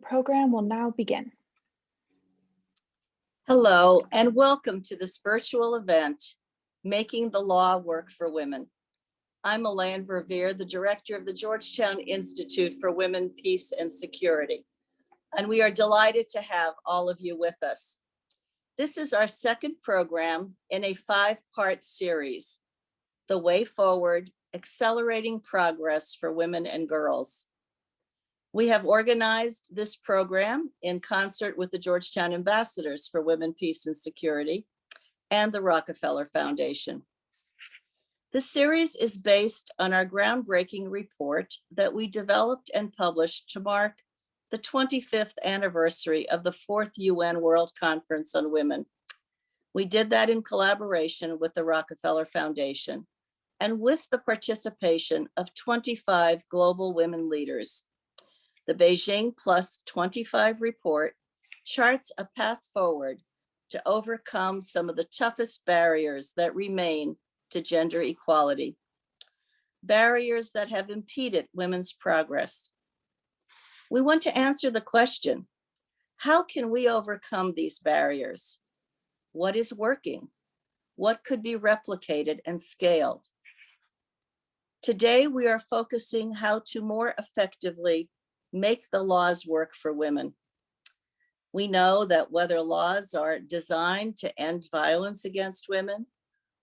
program will now begin. Hello, and welcome to this virtual event, Making the Law Work for Women. I'm Elaine Verveer, the director of the Georgetown Institute for Women, Peace, and Security. And we are delighted to have all of you with us. This is our second program in a 5-part series, The Way Forward, Accelerating Progress for Women and Girls. We have organized this program in concert with the Georgetown Ambassadors for Women, Peace, and Security and the Rockefeller Foundation. This series is based on our groundbreaking report that we developed and published to mark the 25th anniversary of the 4th UN World Conference on Women. We did that in collaboration with the Rockefeller Foundation and with the participation of 25 global women leaders. The Beijing Plus 25 report charts a path forward to overcome some of the toughest barriers that remain to gender equality, barriers that have impeded women's progress. We want to answer the question, how can we overcome these barriers? What is working? What could be replicated and scaled? Today, we are focusing how to more effectively make the laws work for women. We know that whether laws are designed to end violence against women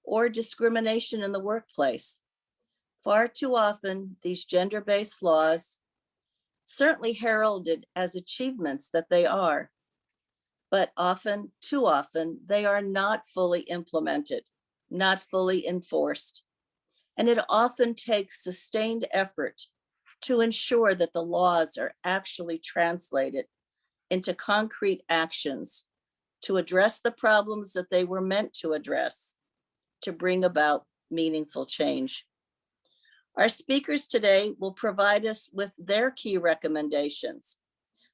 or discrimination in the workplace, far too often these gender-based laws, certainly heralded as achievements that they are, but often, too often, they are not fully implemented, not fully enforced. And it often takes sustained effort to ensure that the laws are actually translated into concrete actions to address the problems that they were meant to address, to bring about meaningful change. Our speakers today will provide us with their key recommendations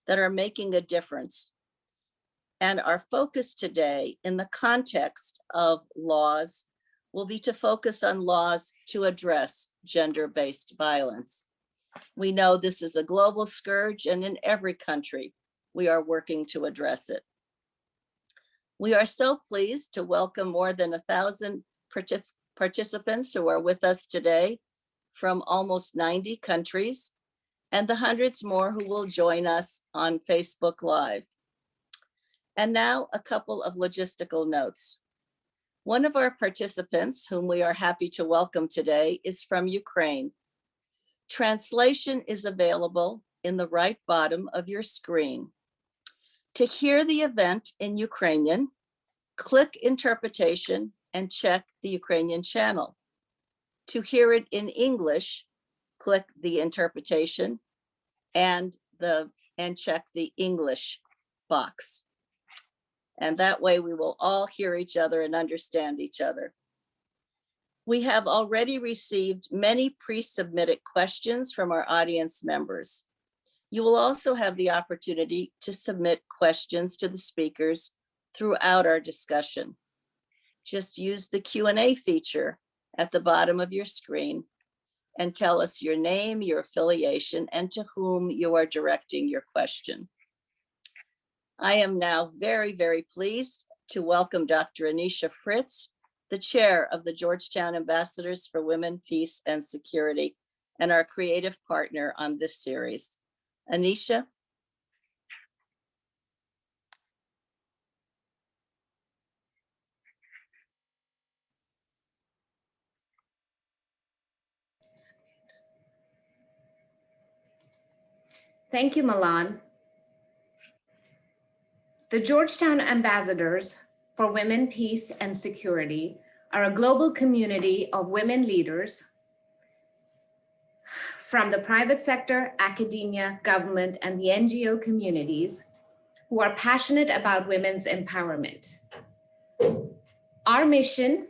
that are making a difference. And our focus today in the context of laws will be to focus on laws to address gender-based violence. We know this is a global scourge, and in every country, we are working to address it. We are so pleased to welcome more than 1,000 participants who are with us today from almost 90 countries, and the hundreds more who will join us on Facebook Live. And now a couple of logistical notes. One of our participants, whom we are happy to welcome today, is from Ukraine. Translation is available in the right bottom of your screen. To hear the event in Ukrainian, click Interpretation and check the Ukrainian channel. To hear it in English, click the Interpretation and check the English box. And that way we will all hear each other and understand each other. We have already received many pre-submitted questions from our audience members. You will also have the opportunity to submit questions to the speakers throughout our discussion. Just use the Q&A feature at the bottom of your screen and tell us your name, your affiliation, and to whom you are directing your question. I am now very, very pleased to welcome Dr. Anisha Fritz, the chair of the Georgetown Ambassadors for Women, Peace, and Security, and our creative partner on this series. Anisha. Thank you, Milan. The Georgetown Ambassadors for Women, Peace, and Security are a global community of women leaders from the private sector, academia, government, and the NGO communities who are passionate about women's empowerment. Our mission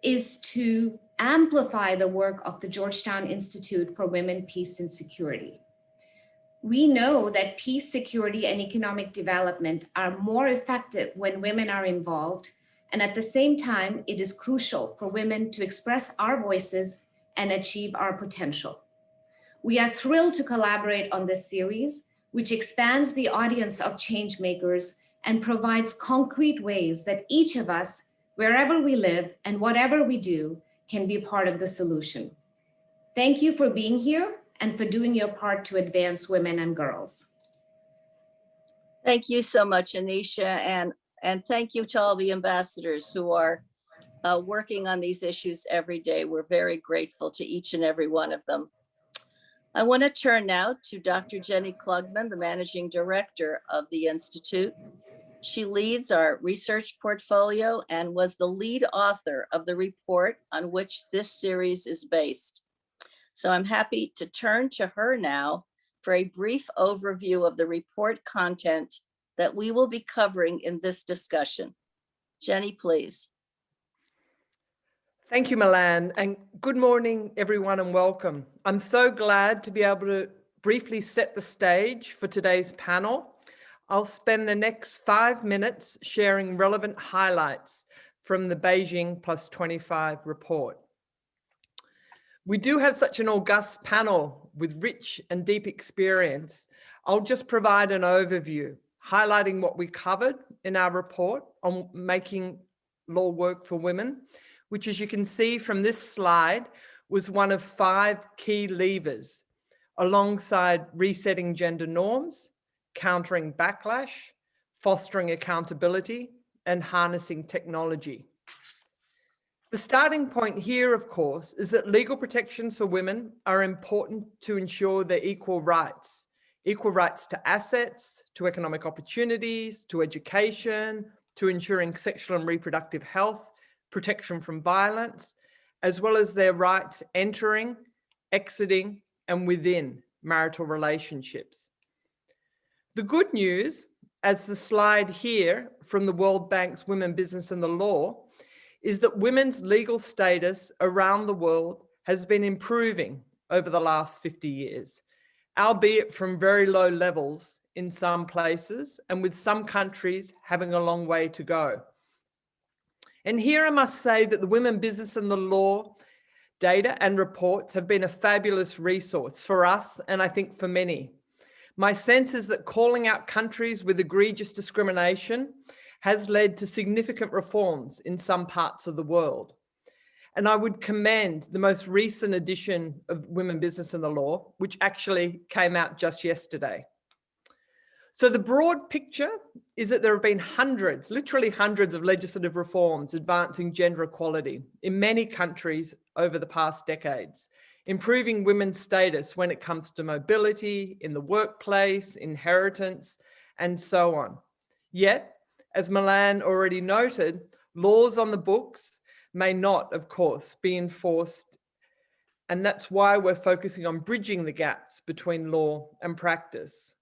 is to amplify the work of the Georgetown Institute for Women, Peace, and Security. We know that peace, security, and economic development are more effective when women are involved, and at the same time, it is crucial for women to express our voices and achieve our potential. We are thrilled to collaborate on this series which expands the audience of change makers and provides concrete ways that each of us, wherever we live and whatever we do, can be part of the solution. Thank you for being here and for doing your part to advance women and girls. Thank you so much, Anisha, and thank you to all the ambassadors who are working on these issues every day. We're very grateful to each and every one of them. I want to turn now to Dr. Jenny Klugman, the Managing Director of the Institute. She leads our research portfolio and was the lead author of the report on which this series is based. So I'm happy to turn to her now for a brief overview of the report content that we will be covering in this discussion. Jenny, please. Thank you, Milan, and good morning, everyone, and welcome. I'm so glad to be able to briefly set the stage for today's panel. I'll spend the next 5 minutes sharing relevant highlights from the Beijing Plus 25 report. We do have such an august panel with rich and deep experience. I'll just provide an overview, highlighting what we covered in our report on making law work for women, which, as you can see from this slide, was one of 5 key levers, alongside resetting gender norms, countering backlash, fostering accountability, and harnessing technology. The starting point here, of course, is that legal protections for women are important to ensure their equal rights to assets, to economic opportunities, to education, to ensuring sexual and reproductive health, protection from violence, as well as their rights entering, exiting, and within marital relationships. The good news, as the slide here from the World Bank's Women, Business and the Law, is that women's legal status around the world has been improving over the last 50 years, albeit from very low levels in some places, and with some countries having a long way to go. And here I must say that the Women, Business and the Law data and reports have been a fabulous resource for us, and I think for many. My sense is that calling out countries with egregious discrimination has led to significant reforms in some parts of the world. And I would commend the most recent edition of Women, Business and the Law, which actually came out just yesterday. So the broad picture is that there have been hundreds, literally hundreds of legislative reforms advancing gender equality in many countries over the past decades, improving women's status when it comes to mobility, in the workplace, inheritance, and so on. Yet, as Milan already noted, laws on the books may not, of course, be enforced. And that's why we're focusing on bridging the gaps between law and practice.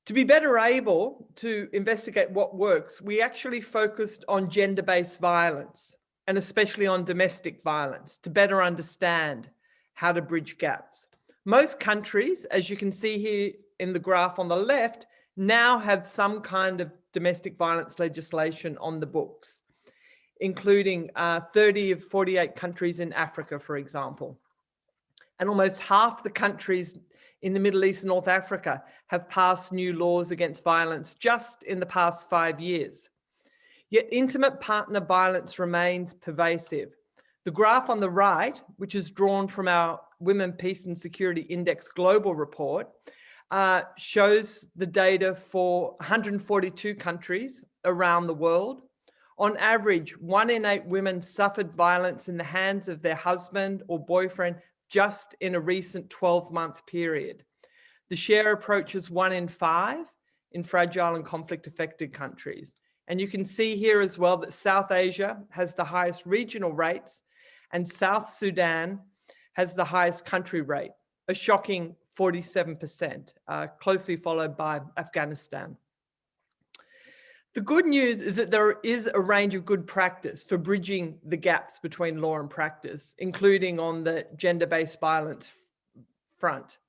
To be better able to investigate what works, we actually focused on gender-based violence, and especially on domestic violence, to better understand how to bridge gaps. Most countries, as you can see here in the graph on the left, now have some kind of domestic violence legislation on the books, including 30 of 48 countries in Africa, for example. And almost half the countries in the Middle East and North Africa have passed new laws against violence just in the past 5 years. Yet intimate partner violence remains pervasive. The graph on the right, which is drawn from our Women, Peace and Security Index Global Report, shows the data for 142 countries around the world. On average, 1 in 8 women suffered violence in the hands of their husband or boyfriend just in a recent 12-month period. The share approaches 1 in 5 in fragile and conflict-affected countries. And you can see here as well that South Asia has the highest regional rates, and South Sudan has the highest country rate, a shocking 47%, closely followed by Afghanistan. The good news is that there is a range of good practice for bridging the gaps between law and practice, including on the gender-based violence front.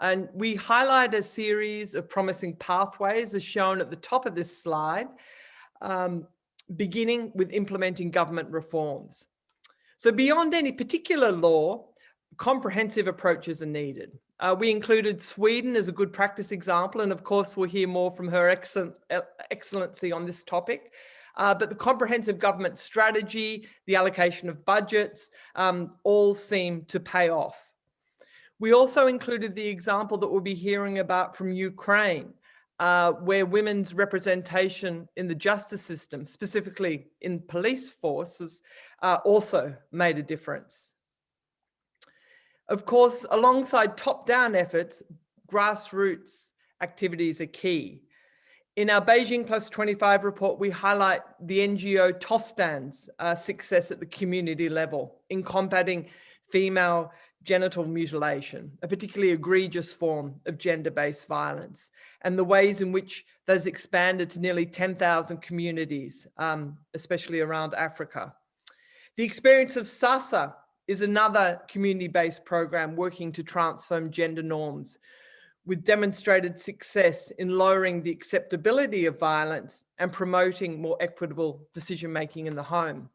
And we highlight a series of promising pathways as shown at the top of this slide, beginning with implementing government reforms. So beyond any particular law, comprehensive approaches are needed. We included Sweden as a good practice example, and of course we'll hear more from her excellency on this topic. But the comprehensive government strategy, the allocation of budgets, all seem to pay off. We also included the example that we'll be hearing about from Ukraine, where women's representation in the justice system, specifically in police forces, also made a difference. Of course, alongside top-down efforts, grassroots activities are key. In our Beijing Plus 25 report, we highlight the NGO Tostan's success at the community level in combating female genital mutilation, a particularly egregious form of gender-based violence, and the ways in which that has expanded to nearly 10,000 communities, especially around Africa. The experience of SASA is another community-based program working to transform gender norms, with demonstrated success in lowering the acceptability of violence and promoting more equitable decision-making in the home.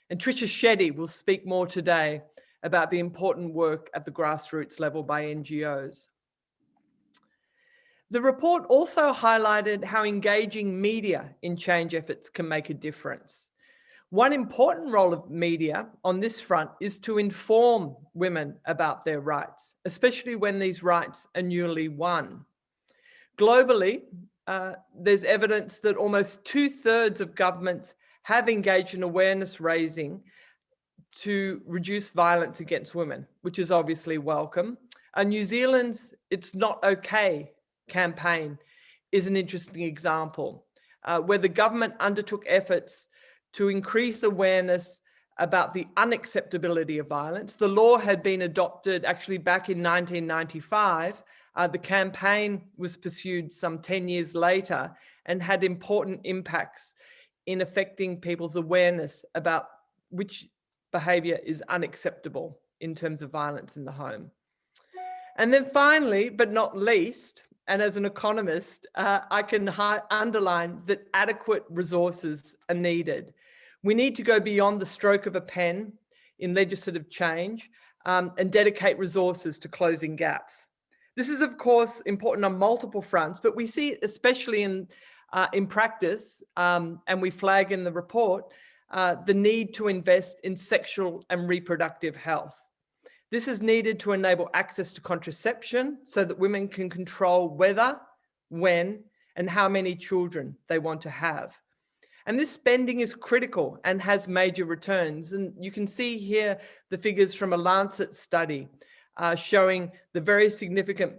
And Tricia Shetty will speak more today about the important work at the grassroots level by NGOs. The report also highlighted how engaging media in change efforts can make a difference. One important role of media on this front is to inform women about their rights, especially when these rights are newly won. Globally, there's evidence that almost 2/3 of governments have engaged in awareness raising to reduce violence against women, which is obviously welcome. New Zealand's It's Not Okay campaign is an interesting example, where the government undertook efforts to increase awareness about the unacceptability of violence. The law had been adopted actually back in 1995. The campaign was pursued some 10 years later and had important impacts in affecting people's awareness about which behavior is unacceptable in terms of violence in the home. And then finally, but not least, and as an economist, I can underline that adequate resources are needed. We need to go beyond the stroke of a pen in legislative change and dedicate resources to closing gaps. This is, of course, important on multiple fronts, but we see it especially in practice, and we flag in the report, the need to invest in sexual and reproductive health. This is needed to enable access to contraception so that women can control whether, when, and how many children they want to have. And this spending is critical and has major returns. And you can see here the figures from a Lancet study showing the very significant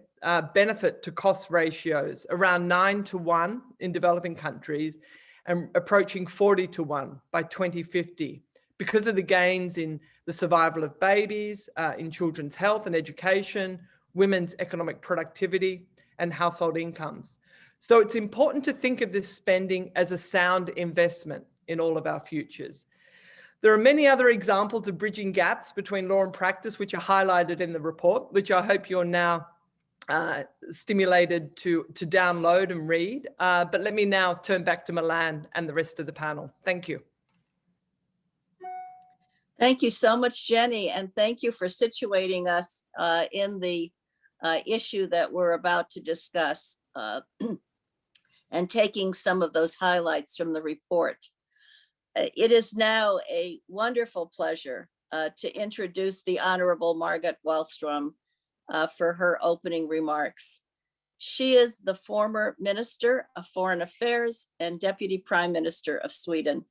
benefit to cost ratios, around 9:1 in developing countries and approaching 40:1 by 2050, because of the gains in the survival of babies, in children's health and education, women's economic productivity, and household incomes. So it's important to think of this spending as a sound investment in all of our futures. There are many other examples of bridging gaps between law and practice, which are highlighted in the report, which I hope you're now stimulated to download and read. But let me now turn back to Milan and the rest of the panel. Thank you. Thank you so much, Jenny, and thank you for situating us in the issue that we're about to discuss and taking some of those highlights from the report. It is now a wonderful pleasure to introduce the Honorable Margot Wallström for her opening remarks. She is the former Minister of Foreign Affairs and Deputy Prime Minister of Sweden.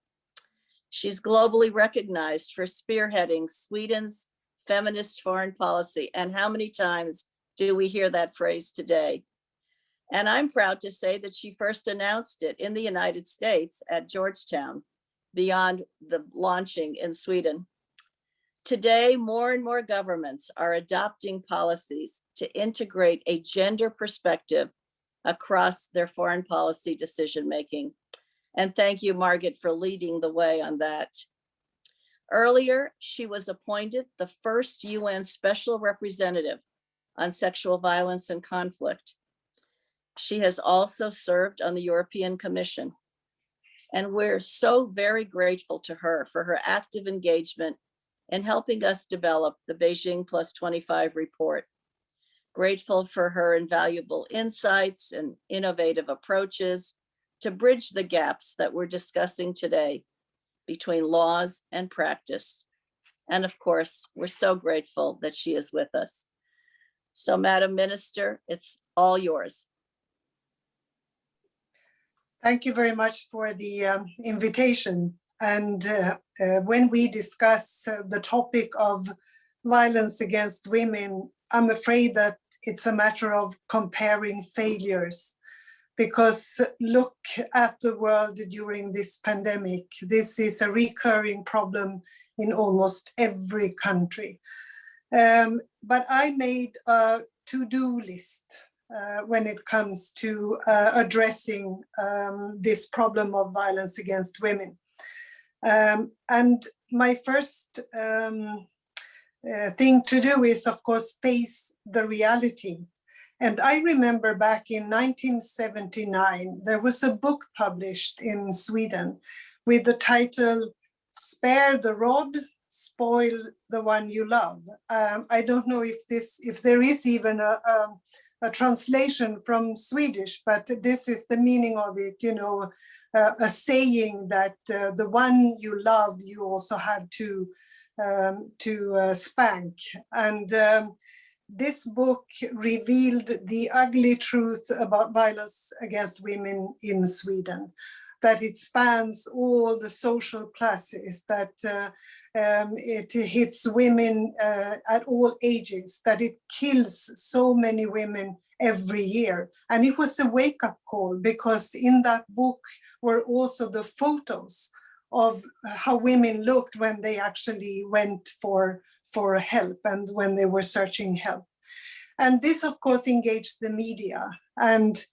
She's globally recognized for spearheading Sweden's feminist foreign policy. And how many times do we hear that phrase today? And I'm proud to say that she first announced it in the United States at Georgetown, beyond the launching in Sweden. Today, more and more governments are adopting policies to integrate a gender perspective across their foreign policy decision-making. And thank you, Margot, for leading the way on that. Earlier, she was appointed the first UN Special Representative on Sexual Violence and Conflict. She has also served on the European Commission. And we're so very grateful to her for her active engagement in helping us develop the Beijing Plus 25 report. Grateful for her invaluable insights and innovative approaches to bridge the gaps that we're discussing today between laws and practice. And of course, we're so grateful that she is with us. So, Madam Minister, it's all yours. Thank you very much for the invitation. And when we discuss the topic of violence against women, I'm afraid that it's a matter of comparing failures, because look at the world during this pandemic. This is a recurring problem in almost every country. But I made a to-do list when it comes to addressing this problem of violence against women. And my first thing to do is, of course, face the reality. And I remember back in 1979, there was a book published in Sweden with the title, "Spare the Rod, Spoil the One You Love." I don't know if there is even a translation from Swedish, but this is the meaning of it, you know, a saying that the one you love, you also have to spank. And this book revealed the ugly truth about violence against women in Sweden, that it spans all the social classes, that it hits women at all ages, that it kills so many women every year. And it was a wake-up call, because in that book were also the photos of how women looked when they actually went for help and when they were searching help. And this, of course, engaged the media. And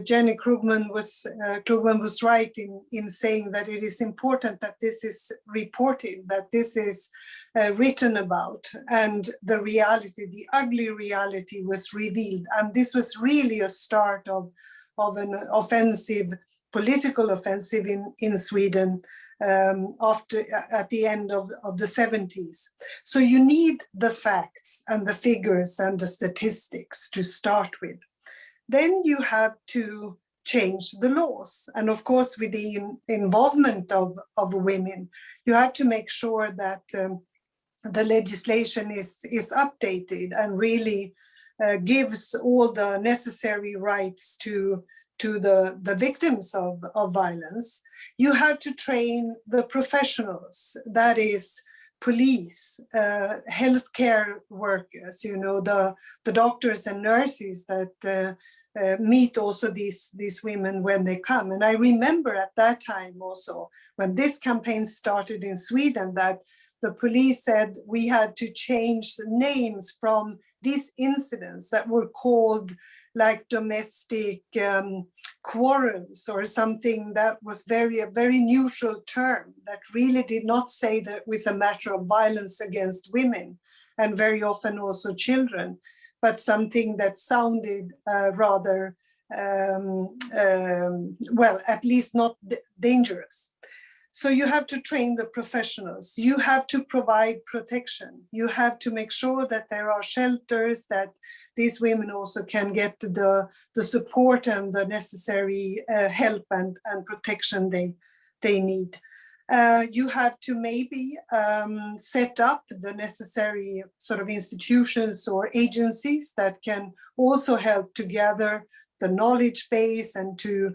Jenny Klugman was right in saying that it is important that this is reported, that this is written about, and the reality, the ugly reality, was revealed. And this was really a start of an offensive, political offensive in Sweden at the end of the 70s. So you need the facts and the figures and the statistics to start with. Then you have to change the laws. And of course, with the involvement of women, you have to make sure that the legislation is updated and really gives all the necessary rights to the victims of violence. You have to train the professionals, that is police, healthcare workers, you know, the doctors and nurses that meet also these women when they come. And I remember at that time also, when this campaign started in Sweden, that the police said we had to change the names from these incidents that were called like domestic quarrels, or something that was a very neutral term that really did not say that it was a matter of violence against women, and very often also children, but something that sounded rather, well, at least not dangerous. So you have to train the professionals. You have to provide protection. You have to make sure that there are shelters, that these women also can get the support and the necessary help and protection they need. You have to maybe set up the necessary sort of institutions or agencies that can also help to gather the knowledge base and to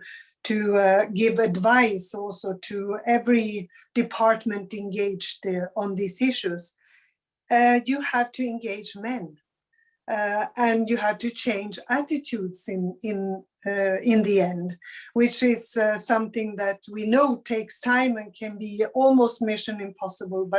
give advice also to every department engaged on these issues. You have to engage men, and you have to change attitudes in the end, which is something that we know takes time and can be almost mission impossible.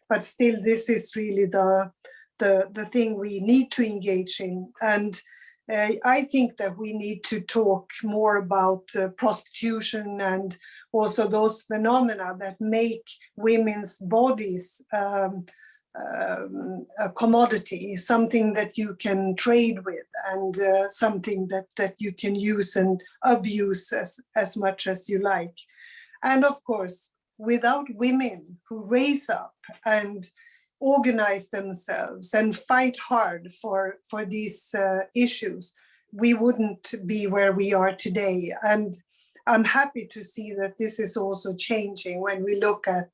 But still, this is really the thing we need to engage in. And I think that we need to talk more about prostitution and also those phenomena that make women's bodies a commodity, something that you can trade with, and something that you can use and abuse as much as you like. And of course, without women who raise up and organize themselves and fight hard for these issues, we wouldn't be where we are today. And I'm happy to see that this is also changing when we look at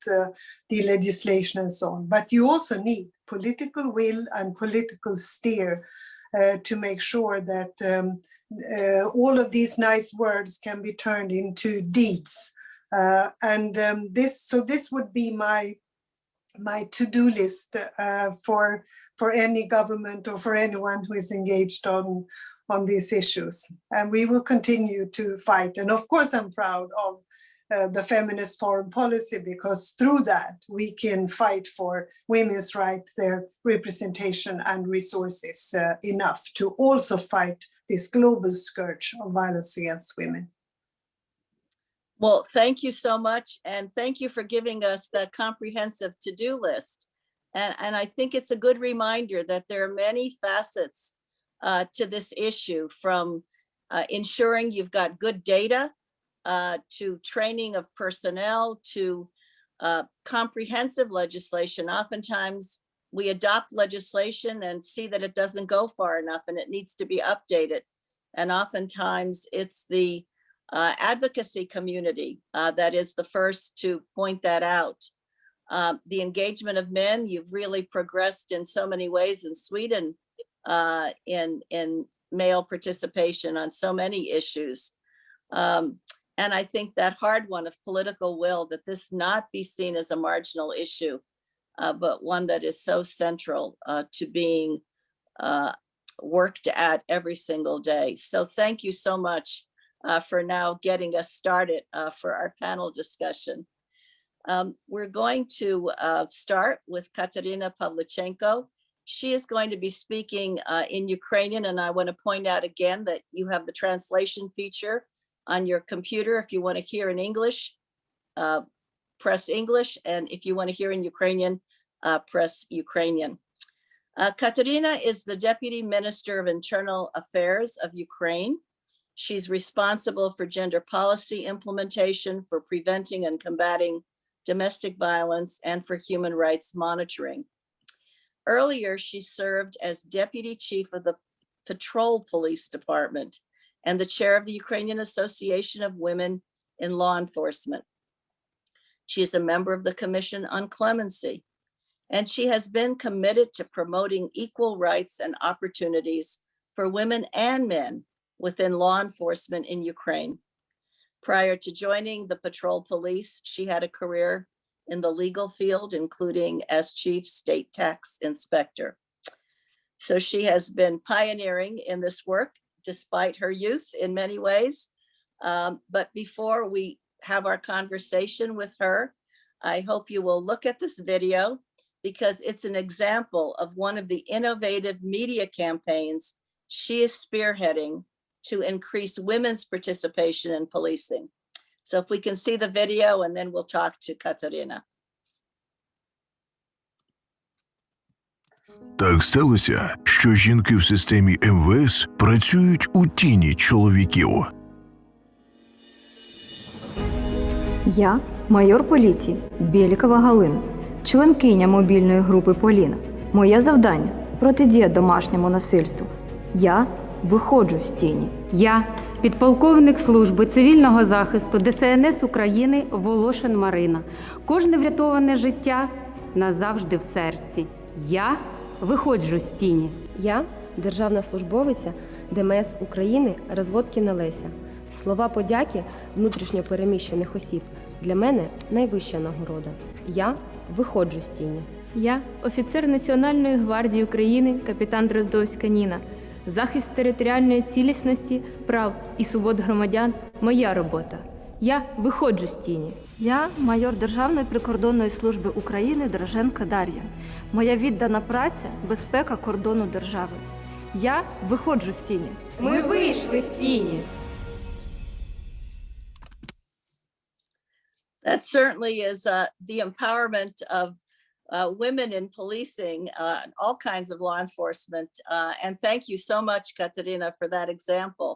the legislation and so on. But you also need political will and political steer to make sure that all of these nice words can be turned into deeds. This would be my to-do list for any government or for anyone who is engaged on these issues. And we will continue to fight. And of course, I'm proud of the feminist foreign policy, because through that, we can fight for women's rights, their representation and resources enough to also fight this global scourge of violence against women. Well, thank you so much. And thank you for giving us that comprehensive to-do list. And I think it's a good reminder that there are many facets to this issue, from ensuring you've got good data, to training of personnel, to comprehensive legislation. Oftentimes we adopt legislation and see that it doesn't go far enough and it needs to be updated. And oftentimes it's the advocacy community that is the first to point that out. The engagement of men, you've really progressed in so many ways in Sweden in male participation on so many issues. And I think that hard one of political will, that this not be seen as a marginal issue, but one that is so central to being worked at every single day. So thank you so much for now getting us started for our panel discussion. We're going to start with Kateryna Pavlichenko. She is going to be speaking in Ukrainian, and I want to point out again that you have the translation feature on your computer. If you want to hear in English, press English, and if you want to hear in Ukrainian, press Ukrainian. Kateryna is the Deputy Minister of Internal Affairs of Ukraine. She's responsible for gender policy implementation, for preventing and combating domestic violence, and for human rights monitoring. Earlier, she served as Deputy Chief of the Patrol Police Department and the chair of the Ukrainian Association of Women in Law Enforcement. She is a member of the Commission on Clemency, and she has been committed to promoting equal rights and opportunities for women and men within law enforcement in Ukraine. Prior to joining the patrol police, she had a career in the legal field, including as chief state tax inspector. So she has been pioneering in this work despite her youth in many ways. But before we have our conversation with her, I hope you will look at this video, because it's an example of one of the innovative media campaigns she is spearheading to increase women's participation in policing. So if we can see the video, and then we'll talk to Kateryna. Так сталося, що жінки в системі МВС працюють у тіні чоловіків. Я майор поліції Бєлікова Галина, членкиня мобільної групи «Поліна». Моє завдання – протидія домашньому насильству. Я виходжу з тіні. Я – підполковник служби цивільного захисту ДСНС України Волошин Марина. Кожне врятоване життя назавжди в серці. Я виходжу з тіні. Я – державна службовиця ДМС України Розводкіна Леся. Слова подяки внутрішньопереміщених осіб для мене найвища нагорода. Я виходжу з тіні. Я – офіцер Національної гвардії України капітан Дроздовська Ніна. Захист територіальної цілісності, прав і свобод громадян – моя робота. Я виходжу з тіні. Я майор Державної прикордонної служби України Дроженко Дар'я. Моя віддана праця – безпека кордону держави. Я виходжу з тіні. Ми вийшли з тіні. That certainly is the empowerment of women in policing, all kinds of law enforcement. And thank you so much, Kateryna, for that example.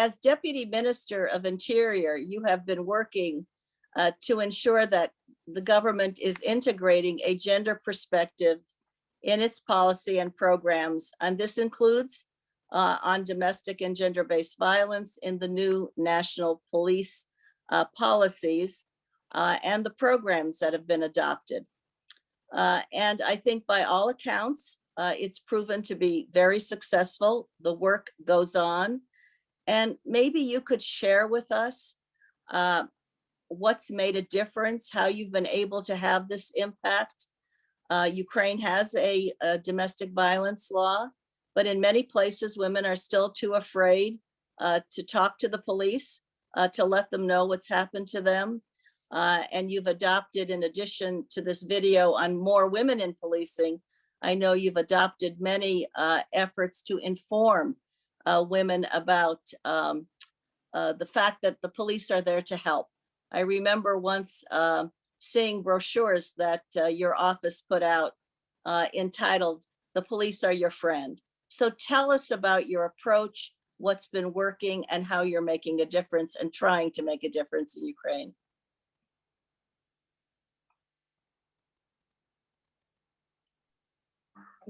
As Deputy Minister of Interior, you have been working to ensure that the government is integrating a gender perspective in its policy and programs, and this includes on domestic and gender-based violence in the new national police policies and the programs that have been adopted. And I think by all accounts, it's proven to be very successful. The work goes on. And maybe you could share with us what's made a difference, how you've been able to have this impact. Ukraine has a domestic violence law, but in many places, women are still too afraid to talk to the police, to let them know what's happened to them. And you've adopted, in addition to this video on more women in policing, I know you've adopted many efforts to inform women about the fact that the police are there to help. I remember once seeing brochures that your office put out entitled, "The Police Are Your Friend." So tell us about your approach, what's been working, and how you're making a difference and trying to make a difference in Ukraine.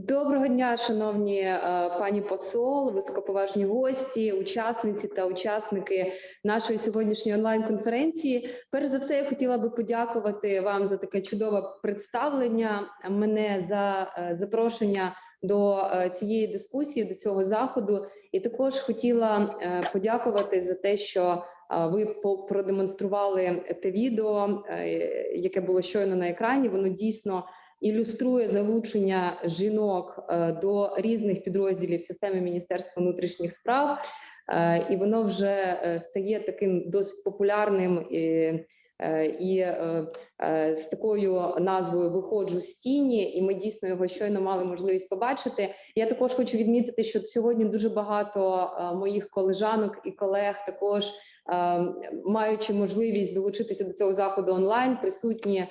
Доброго дня, шановні пані посол, високоповажні гості, учасниці та учасники нашої сьогоднішньої онлайн-конференції. Перш за все, я хотіла би подякувати вам за таке чудове представлення, мене за запрошення до цієї дискусії, до цього заходу. І також хотіла подякувати за те, що ви продемонстрували те відео, яке було щойно на екрані. Воно дійсно ілюструє залучення жінок до різних підрозділів системи Міністерства внутрішніх справ, і воно вже стає таким досить популярним і з такою назвою «Виходжу з тіні», і ми дійсно його щойно мали можливість побачити. Я також хочу відмітити, що сьогодні дуже багато моїх колежанок і колег також, маючи можливість долучитися до цього заходу онлайн, присутні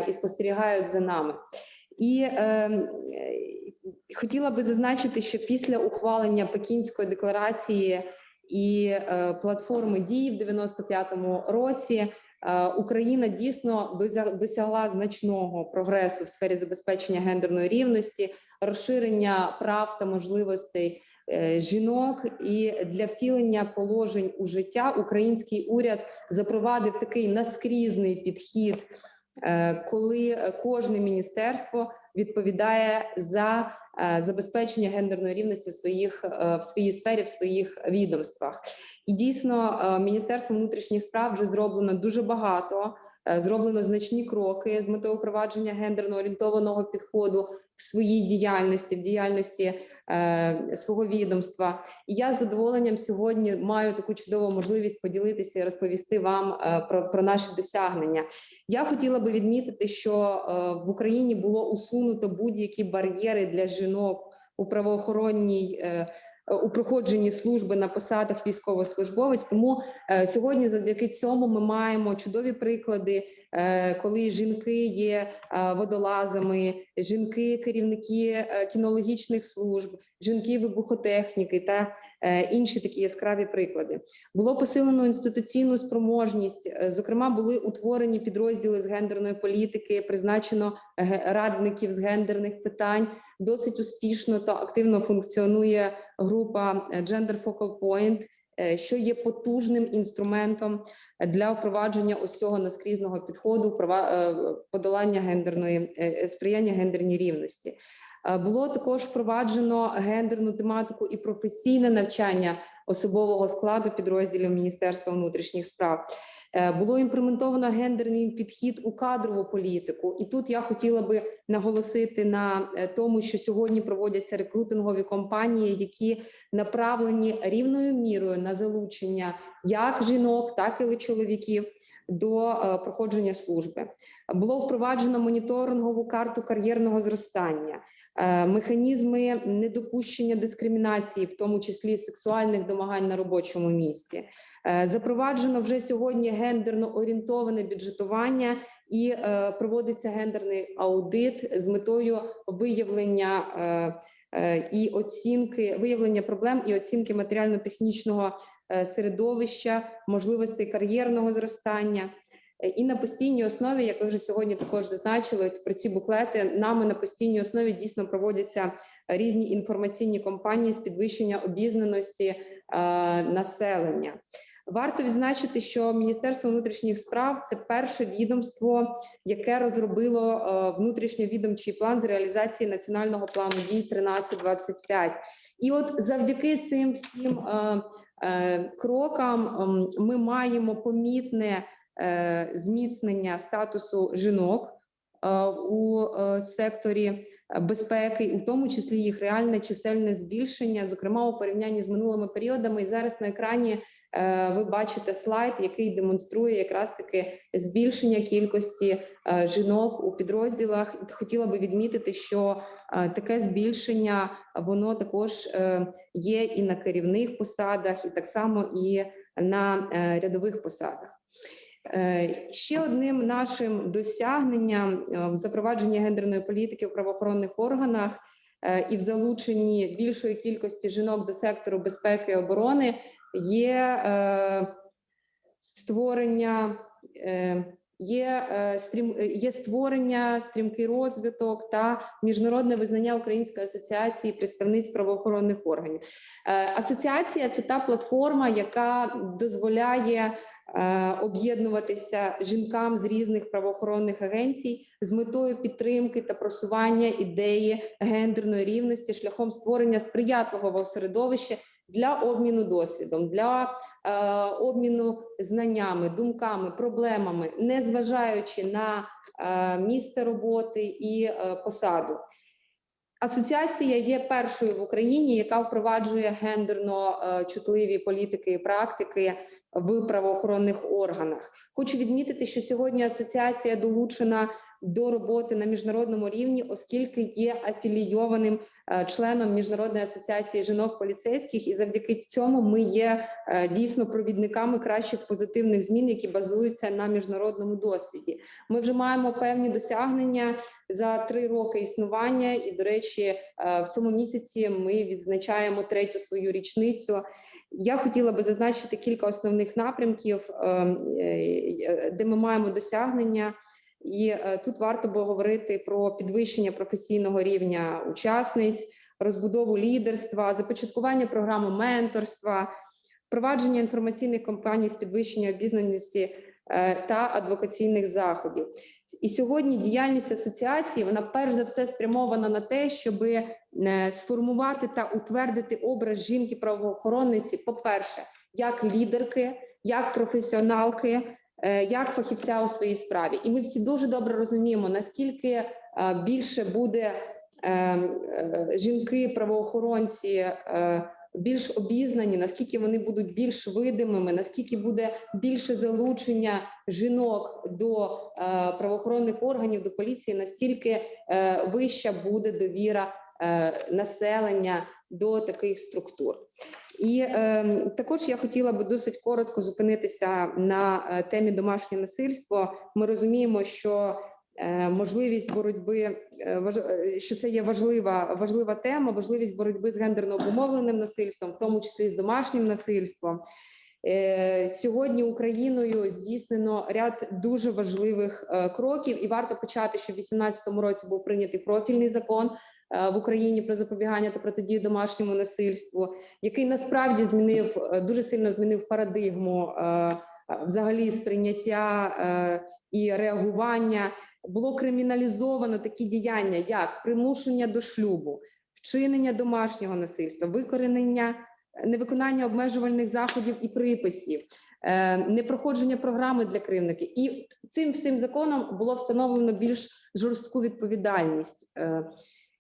і спостерігають за нами. І хотіла би зазначити, що після ухвалення Пекінської декларації і платформи дій в 95-му році Україна дійсно досягла значного прогресу в сфері забезпечення гендерної рівності, розширення прав та можливостей жінок, і для втілення положень у життя український уряд запровадив такий наскрізний підхід, коли кожне міністерство відповідає за забезпечення гендерної рівності в своїй сфері, в своїх відомствах. І дійсно, Міністерством внутрішніх справ вже зроблено дуже багато, зроблено значні кроки з метою впровадження гендерно-орієнтованого підходу в своїй діяльності, в діяльності свого відомства. І я з задоволенням сьогодні маю таку чудову можливість поділитися і розповісти вам про наші досягнення. Я хотіла би відмітити, що в Україні було усунуто будь-які бар'єри для жінок у правоохоронній у проходженні служби на посадах військовослужбовець. Тому сьогодні завдяки цьому ми маємо чудові приклади, коли жінки є водолазами, жінки керівники кінологічних служб, жінки вибухотехніки та інші такі яскраві приклади. Було посилено інституційну спроможність, зокрема були утворені підрозділи з гендерної політики, призначено радників з гендерних питань. Досить успішно та активно функціонує група Gender Focal Point, що є потужним інструментом для впровадження ось цього наскрізного підходу, подолання сприяння гендерній рівності. Було також впроваджено гендерну тематику і професійне навчання особового складу підрозділів Міністерства внутрішніх справ. Було імплементовано гендерний підхід у кадрову політику. І тут я хотіла би наголосити на тому, що сьогодні проводяться рекрутингові кампанії, які направлені рівною мірою на залучення як жінок, так і чоловіків до проходження служби. Було впроваджено моніторингову карту кар'єрного зростання, механізми недопущення дискримінації, в тому числі сексуальних домагань на робочому місці. Запроваджено вже сьогодні гендерно орієнтоване бюджетування і проводиться гендерний аудит з метою виявлення проблем і оцінки матеріально-технічного середовища, можливостей кар'єрного зростання. І на постійній основі, як ви вже сьогодні також зазначили, про ці буклети нами на постійній основі дійсно проводяться різні інформаційні кампанії з підвищення обізнаності населення. Варто відзначити, що Міністерство внутрішніх справ – це перше відомство, яке розробило внутрішньовідомчий план з реалізації національного плану дій 13-25. І от завдяки цим всім крокам ми маємо помітне зміцнення статусу жінок у секторі безпеки, і в тому числі їх реальне чисельне збільшення, зокрема у порівнянні з минулими періодами. І зараз на екрані ви бачите слайд, який демонструє якраз таки збільшення кількості жінок у підрозділах. Хотіла би відмітити, що таке збільшення, воно також є і на керівних посадах, і так само і на рядових посадах. Ще одним нашим досягненням в запровадженні гендерної політики в правоохоронних органах і в залученні більшої кількості жінок до сектору безпеки і оборони є створення, стрімкий розвиток та міжнародне визнання Української асоціації представниць правоохоронних органів. Асоціація – це та платформа, яка дозволяє об'єднуватися жінкам з різних правоохоронних агенцій з метою підтримки та просування ідеї гендерної рівності шляхом створення сприятливого середовища для обміну досвідом, для обміну знаннями, думками, проблемами, незважаючи на місце роботи і посаду. Асоціація є першою в Україні, яка впроваджує гендерно чутливі політики і практики в правоохоронних органах. Хочу відмітити, що сьогодні асоціація долучена до роботи на міжнародному рівні, оскільки є афілійованим членом Міжнародної асоціації жінок-поліцейських, і завдяки цьому ми є дійсно провідниками кращих позитивних змін, які базуються на міжнародному досвіді. Ми вже маємо певні досягнення за 3 роки існування, і, до речі, в цьому місяці ми відзначаємо 3-ю свою річницю. Я хотіла би зазначити кілька основних напрямків, де ми маємо досягнення. І тут варто було говорити про підвищення професійного рівня учасниць, розбудову лідерства, започаткування програми менторства, впровадження інформаційних кампаній з підвищення обізнаності та адвокаційних заходів. І сьогодні діяльність асоціації, вона перш за все спрямована на те, щоб сформувати та утвердити образ жінки-правоохоронниці, по-перше, як лідерки, як професіоналки, як фахівця у своїй справі. І ми всі дуже добре розуміємо, наскільки більше буде жінки-правоохоронці більш обізнані, наскільки вони будуть більш видимими, наскільки буде більше залучення жінок до правоохоронних органів, до поліції, настільки вища буде довіра населення до таких структур. І також я хотіла би досить коротко зупинитися на темі домашнє насильство. Ми розуміємо, що можливість боротьби, що це є важлива тема, важливість боротьби з гендерно обумовленим насильством, в тому числі з домашнім насильством. Сьогодні Україною здійснено ряд дуже важливих кроків, і варто почати, що в 2018 році був прийнятий профільний закон в Україні про запобігання та протидію домашньому насильству, який насправді дуже сильно змінив парадигму взагалі сприйняття і реагування. Було криміналізовано такі діяння, як примушення до шлюбу, вчинення домашнього насильства, невиконання обмежувальних заходів і приписів, непроходження програми для кривдників. І цим всім законом було встановлено більш жорстку відповідальність.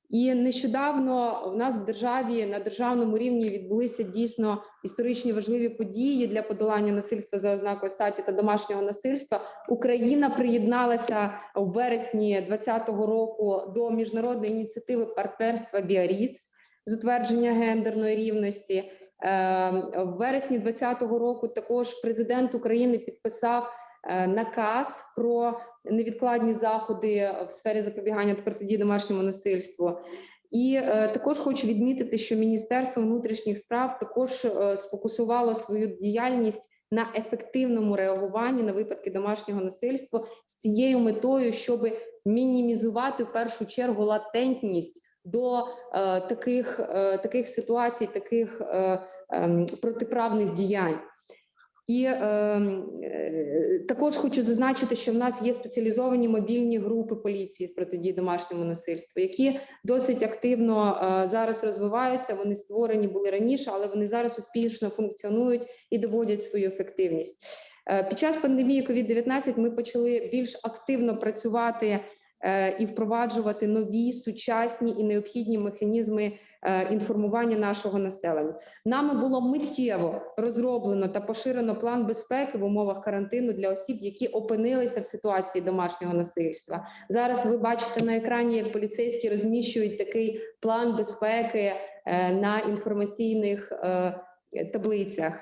І нещодавно в нас в державі, на державному рівні відбулися дійсно історичні важливі події для подолання насильства за ознакою статі та домашнього насильства. Україна приєдналася у вересні 2020 року до міжнародної ініціативи партнерства Біарриц з утвердження гендерної рівності. В вересні 2020 року також президент України підписав наказ про невідкладні заходи в сфері запобігання та протидії домашньому насильству. І також хочу відмітити, що Міністерство внутрішніх справ також сфокусувало свою діяльність на ефективному реагуванні на випадки домашнього насильства з цією метою, щоб мінімізувати в першу чергу латентність до таких ситуацій, таких протиправних діянь. І також хочу зазначити, що в нас є спеціалізовані мобільні групи поліції з протидії домашньому насильству, які досить активно зараз розвиваються. Вони створені були раніше, але вони зараз успішно функціонують і доводять свою ефективність. Під час пандемії COVID-19 ми почали більш активно працювати і впроваджувати нові, сучасні і необхідні механізми інформування нашого населення. Нами було миттєво розроблено та поширено план безпеки в умовах карантину для осіб, які опинилися в ситуації домашнього насильства. Зараз ви бачите на екрані, як поліцейські розміщують такий план безпеки на інформаційних таблицях.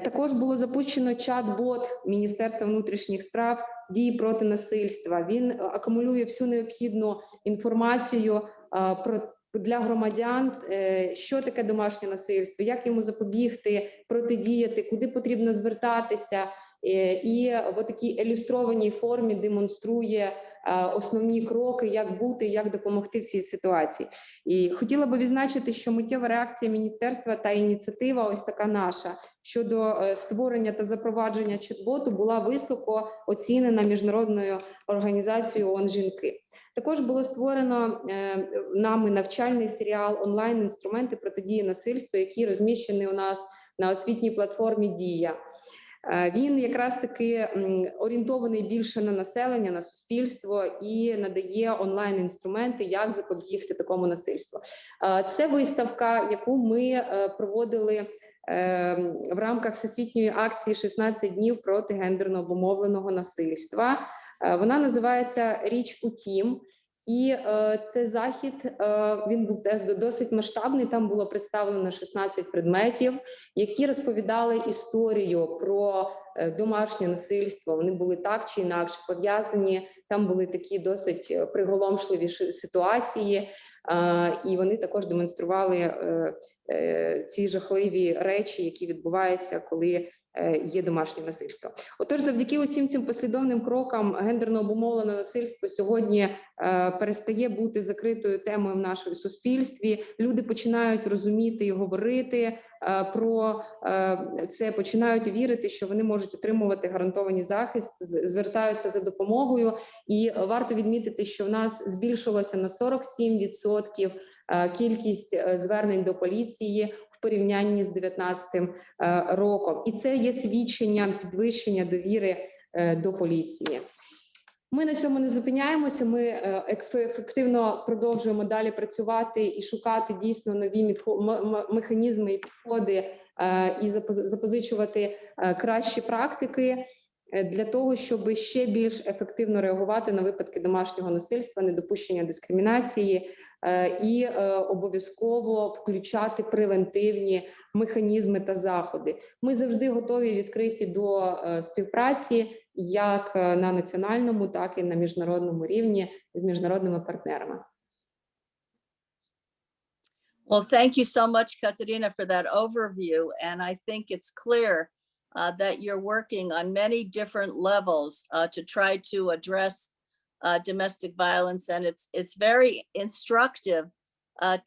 Також було запущено чат-бот Міністерства внутрішніх справ «Дії проти насильства». Він акумулює всю необхідну інформацію для громадян, що таке домашнє насильство, як йому запобігти, протидіяти, куди потрібно звертатися. І в такій ілюстрованій формі демонструє основні кроки, як бути, як допомогти в цій ситуації. І хотіла би відзначити, що миттєва реакція міністерства та ініціатива ось така наша щодо створення та запровадження чат-боту була високо оцінена міжнародною організацією ООН «Жінки». Також було створено нами навчальний серіал «Онлайн-інструменти протидії насильству», який розміщений у нас на освітній платформі «Дія». Він якраз таки орієнтований більше на населення, на суспільство і надає онлайн-інструменти, як запобігти такому насильству. Це виставка, яку ми проводили в рамках всесвітньої акції «16 днів проти гендерно обумовленого насильства». Вона називається «Річ у тім». І цей захід, він був досить масштабний, там було представлено 16 предметів, які розповідали історію про домашнє насильство. Вони були так чи інакше пов'язані, там були такі досить приголомшливі ситуації, і вони також демонстрували ці жахливі речі, які відбуваються, коли є домашнє насильство. Отож, завдяки усім цим послідовним крокам гендерно обумовлене насильство сьогодні перестає бути закритою темою в нашому суспільстві. Люди починають розуміти і говорити про це, починають вірити, що вони можуть отримувати гарантований захист, звертаються за допомогою. І варто відмітити, що в нас збільшилося на 47% кількість звернень до поліції в порівнянні з 2019 роком. І це є свідченням підвищення довіри до поліції. Ми на цьому не зупиняємося, ми ефективно продовжуємо далі працювати і шукати дійсно нові механізми і підходи і запозичувати кращі практики для того, щоб ще більш ефективно реагувати на випадки домашнього насильства, недопущення дискримінації і обов'язково включати превентивні механізми та заходи. Ми завжди готові, відкриті до співпраці як на національному, так і на міжнародному рівні з міжнародними партнерами. Well, thank you so much, Kateryna, for that overview. And I think it's clear that you're working on many different levels to try to address domestic violence. And it's very instructive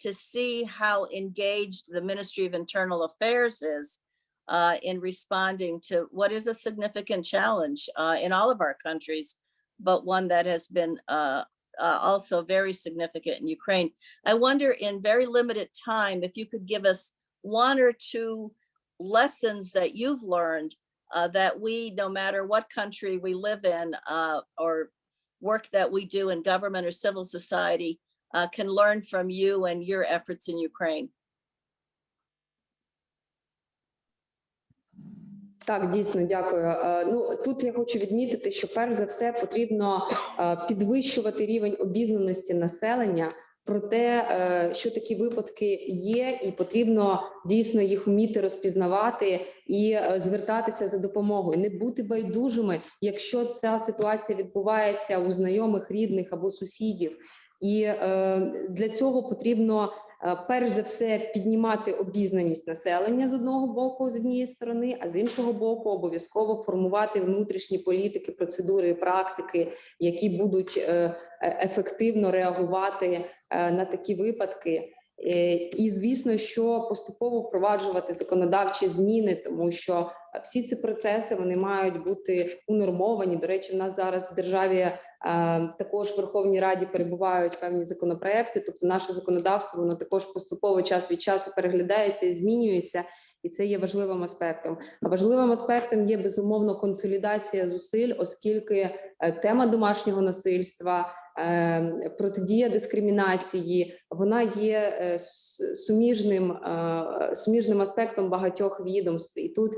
to see how engaged the Ministry of Internal Affairs is in responding to what is a significant challenge in all of our countries, but one that has been also very significant in Ukraine. I wonder, in very limited time, if you could give us one or two lessons that you've learned that we, no matter what country we live in or work that we do in government or civil society, can learn from you and your efforts in Ukraine. Так, дійсно, дякую. Ну, тут я хочу відмітити, що перш за все потрібно підвищувати рівень обізнаності населення про те, що такі випадки є, і потрібно дійсно їх вміти розпізнавати і звертатися за допомогою. Не бути байдужими, якщо ця ситуація відбувається у знайомих, рідних або сусідів. І для цього потрібно Перш за все, піднімати обізнаність населення з одного боку, з однієї сторони, а з іншого боку, обов'язково формувати внутрішні політики, процедури і практики, які будуть ефективно реагувати на такі випадки. І, звісно, що поступово впроваджувати законодавчі зміни, тому що всі ці процеси, вони мають бути унормовані. До речі, в нас зараз в державі також в Верховній Раді перебувають певні законопроекти, тобто наше законодавство, воно також поступово час від часу переглядається і змінюється, і це є важливим аспектом. А важливим аспектом є, безумовно, консолідація зусиль, оскільки тема домашнього насильства, протидія дискримінації, вона є суміжним аспектом багатьох відомств. І тут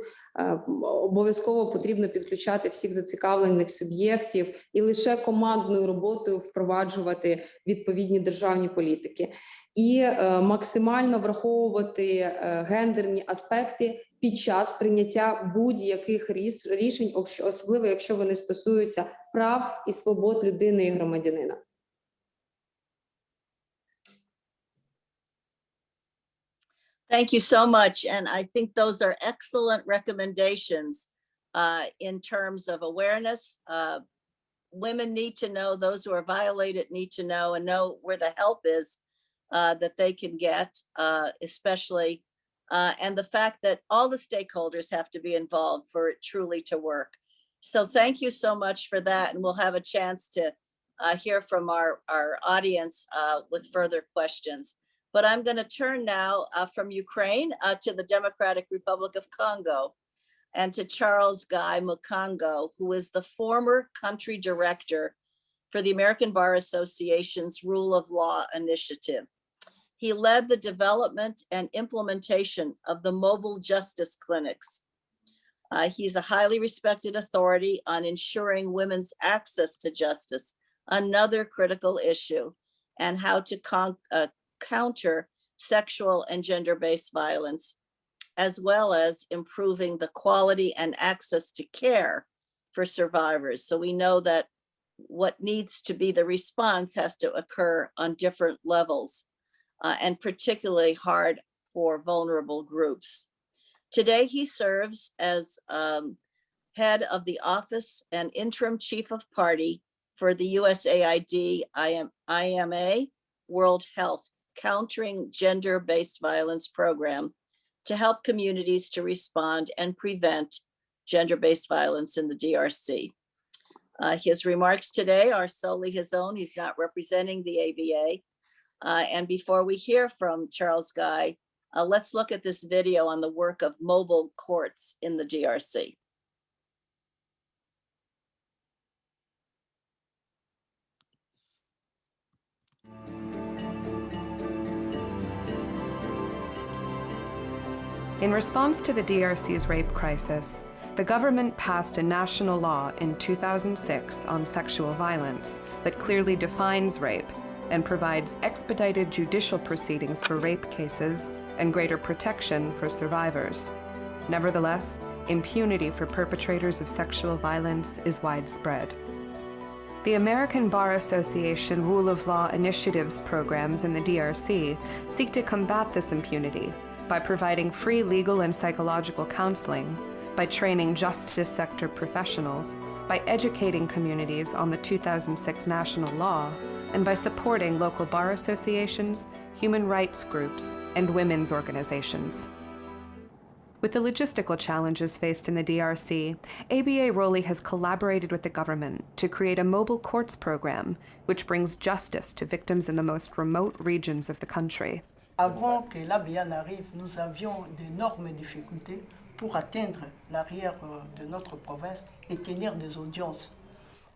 обов'язково потрібно підключати всіх зацікавлених суб'єктів і лише командною роботою впроваджувати відповідні державні політики. І максимально враховувати гендерні аспекти під час прийняття будь-яких рішень, особливо якщо вони стосуються прав і свобод людини і громадянина. Thank you so much. And I think those are excellent recommendations in terms of awareness. Women need to know, those who are violated need to know and know where the help is that they can get, especially, and the fact that all the stakeholders have to be involved for it truly to work. So thank you so much for that. And we'll have a chance to hear from our audience with further questions. But I'm going to turn now from Ukraine to the Democratic Republic of Congo and to Charles Guy Mukango, who is the former country director for the American Bar Association's Rule of Law Initiative. He led the development and implementation of the mobile justice clinics. He's a highly respected authority on ensuring women's access to justice, another critical issue, and how to counter sexual and gender-based violence, as well as improving the quality and access to care for survivors. So we know that what needs to be the response has to occur on different levels, and particularly hard for vulnerable groups. Today, he serves as head of the office and interim chief of party for the USAID IMA World Health Countering Gender-Based Violence program to help communities to respond and prevent gender-based violence in the DRC. His remarks today are solely his own. He's not representing the ABA. And before we hear from Charles Guy, let's look at this video on the work of mobile courts in the DRC. In response to the DRC's rape crisis, the government passed a national law in 2006 on sexual violence that clearly defines rape and provides expedited judicial proceedings for rape cases and greater protection for survivors. Nevertheless, impunity for perpetrators of sexual violence is widespread. The American Bar Association Rule of Law Initiatives programs in the DRC seek to combat this impunity by providing free legal and psychological counseling, by training justice sector professionals, by educating communities on the 2006 national law, and by supporting local bar associations, human rights groups, and women's organizations. With the logistical challenges faced in the DRC, ABA Roli has collaborated with the government to create a mobile courts program which brings justice to victims in the most remote regions of the country. Avant que l'ABA n'arrive, nous avions d'énormes difficultés pour atteindre l'arrière de notre province et tenir des audiences.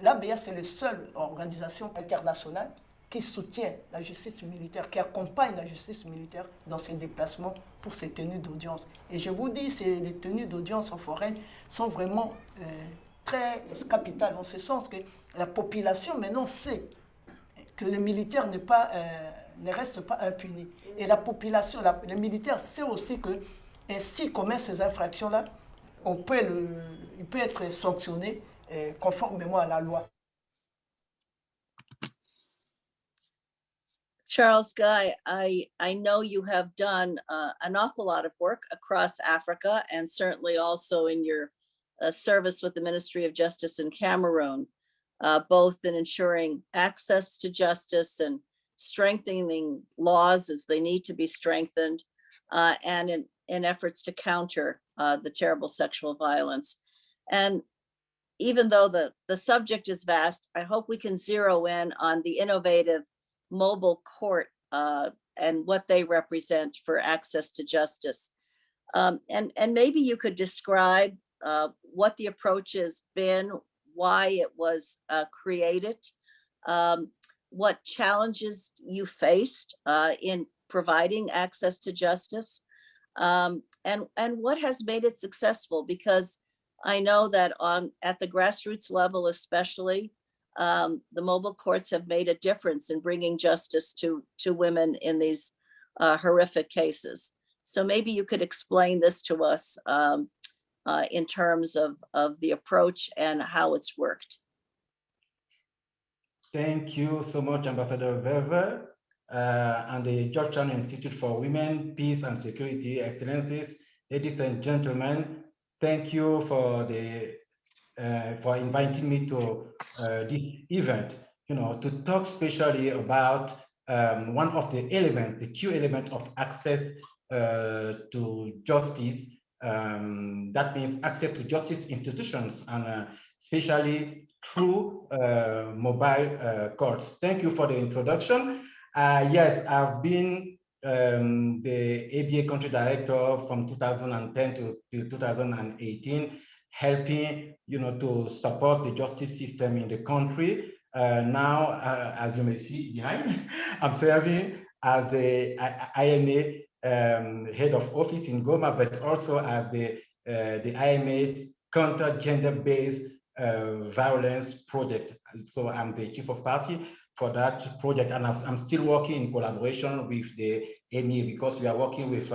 L'ABA, c'est la seule organisation internationale qui soutient la justice militaire, qui accompagne la justice militaire dans ses déplacements pour ses tenues d'audience. Et je vous dis, les tenues d'audience en forêt sont vraiment très capitales, en ce sens que la population maintenant sait que le militaire ne reste pas impuni. Et la population, le militaire sait aussi que s'il commet ces infractions-là, il peut être sanctionné conformément à la loi. Charles Guy, I know you have done an awful lot of work across Africa and certainly also in your service with the Ministry of Justice in Cameroon, both in ensuring access to justice and strengthening laws as they need to be strengthened, and in efforts to counter the terrible sexual violence. And even though the subject is vast, I hope we can zero in on the innovative mobile court and what they represent for access to justice. And maybe you could describe what the approach has been, why it was created, what challenges you faced in providing access to justice, and what has made it successful, because I know that at the grassroots level especially, the mobile courts have made a difference in bringing justice to women in these horrific cases. So maybe you could explain this to us in terms of the approach and how it's worked. Thank you so much, Ambassador Verver, and the Georgetown Institute for Women, Peace and Security. Excellencies, ladies and gentlemen, thank you for inviting me to this event, to talk specially about one of the elements, the key element of access to justice. That means access to justice institutions, and especially through mobile courts. Thank you for the introduction. Yes, I've been the ABA country director from 2010 to 2018, helping to support the justice system in the country. Now, as you may see behind, I'm serving as the IMA head of office in Goma, but also as the IMA's counter gender-based violence project. So I'm the chief of party for that project, and I'm still working in collaboration with the AMA, because we are working with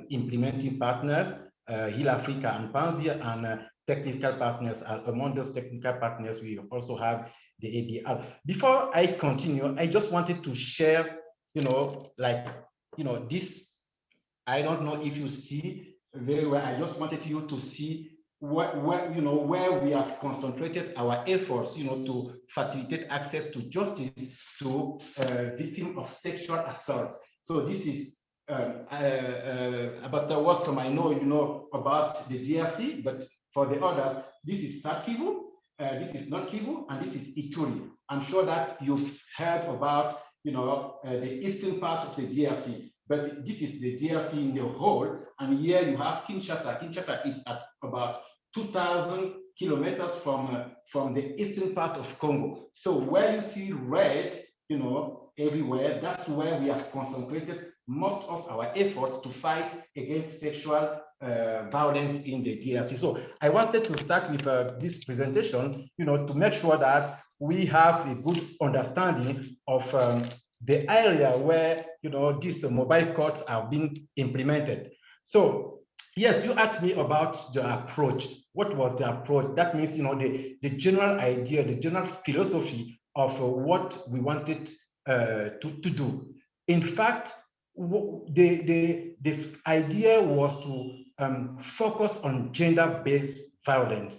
implementing partners, Heal Africa and Panzia, and technical partners. Among those technical partners, we also have the ABR. Before I continue, I just wanted to share, this, I don't know if you see very well. I just wanted you to see where we have concentrated our efforts, to facilitate access to justice to victims of sexual assault. So this is Ambassador Wallström, I know you know about the DRC, but for the others, this is South Kivu, this is North Kivu, and this is Ituri. I'm sure that you've heard about, the eastern part of the DRC, but this is the DRC in the whole, and here you have Kinshasa. Kinshasa is at about 2,000 kilometers from the eastern part of Congo. So where you see red, everywhere, that's where we have concentrated most of our efforts to fight against sexual violence in the DRC. So I wanted to start with this presentation, to make sure that we have a good understanding of the area where, these mobile courts are being implemented. So yes, you asked me about the approach. What was the approach? That means, the general idea, the general philosophy of what we wanted to do. In fact, the idea was to focus on gender-based violence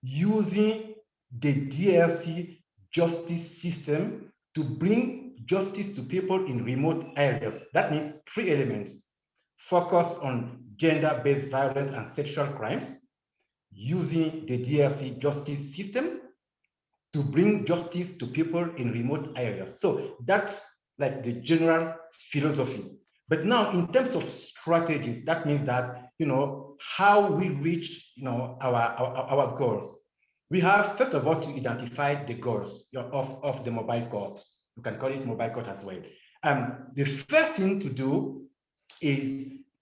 using the DRC justice system to bring justice to people in remote areas. That means 3 elements: focus on gender-based violence and sexual crimes, using the DRC justice system to bring justice to people in remote areas. So that's like the general philosophy. But now, in terms of strategies, that means that, how we reach, our goals. We have, first of all, to identify the goals of the mobile court. You can call it mobile court as well. The first thing to do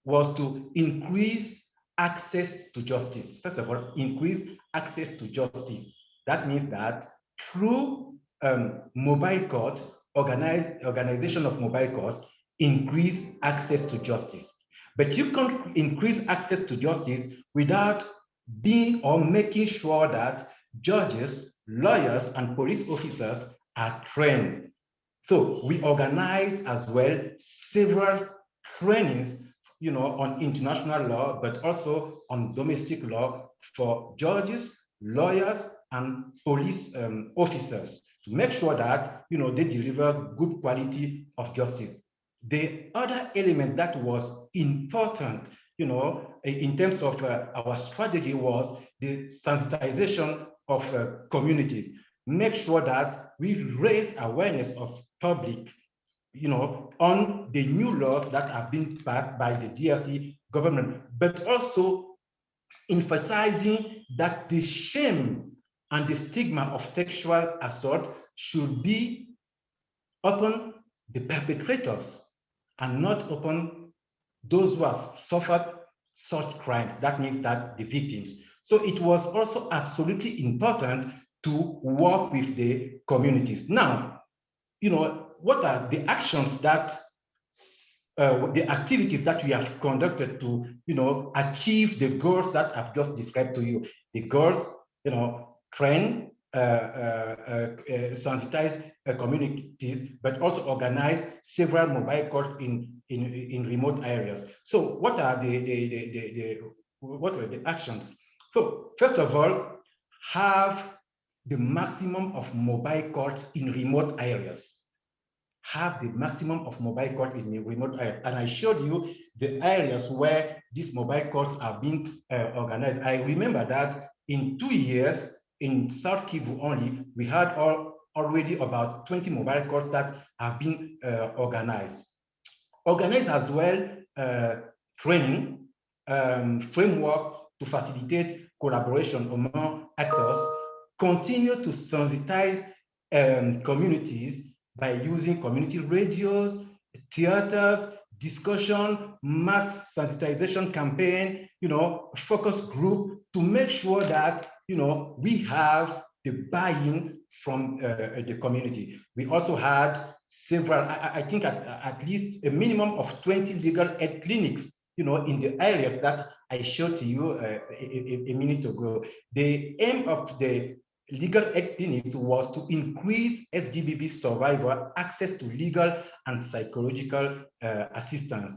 was to increase access to justice. First of all, increase access to justice. That means that through mobile court, organization of mobile courts, increase access to justice. But you can't increase access to justice without being or making sure that judges, lawyers, and police officers are trained. So we organize as well several trainings, on international law, but also on domestic law for judges, lawyers, and police officers to make sure that, they deliver good quality of justice. The other element that was important, in terms of our strategy was the sensitization of communities. Make sure that we raise awareness of public, on the new laws that have been passed by the DRC government, but also emphasizing that the shame and the stigma of sexual assault should be upon the perpetrators and not upon those who have suffered such crimes. That means that the victims. So it was also absolutely important to work with the communities. Now, what are the actions that, the activities that we have conducted to, achieve the goals that I've just described to you? The goals, train, sensitize communities, but also organize several mobile courts in remote areas. So what are what were the actions? So first of all, have the maximum of mobile courts in remote areas. Have the maximum of mobile courts in the remote areas. And I showed you the areas where these mobile courts are being organized. I remember that in 2 years, in South Kivu only, we had already about 20 mobile courts that have been organized. Organize as well training, framework to facilitate collaboration among actors, continue to sensitize communities by using community radios, theaters, discussion, mass sensitization campaign, focus group, to make sure that, we have the buy-in from the community. We also had several, I think at least a minimum of 20 legal aid clinics, in the areas that I showed to you a minute ago. The aim of the legal aid clinic was to increase SGBV survivor access to legal and psychological assistance.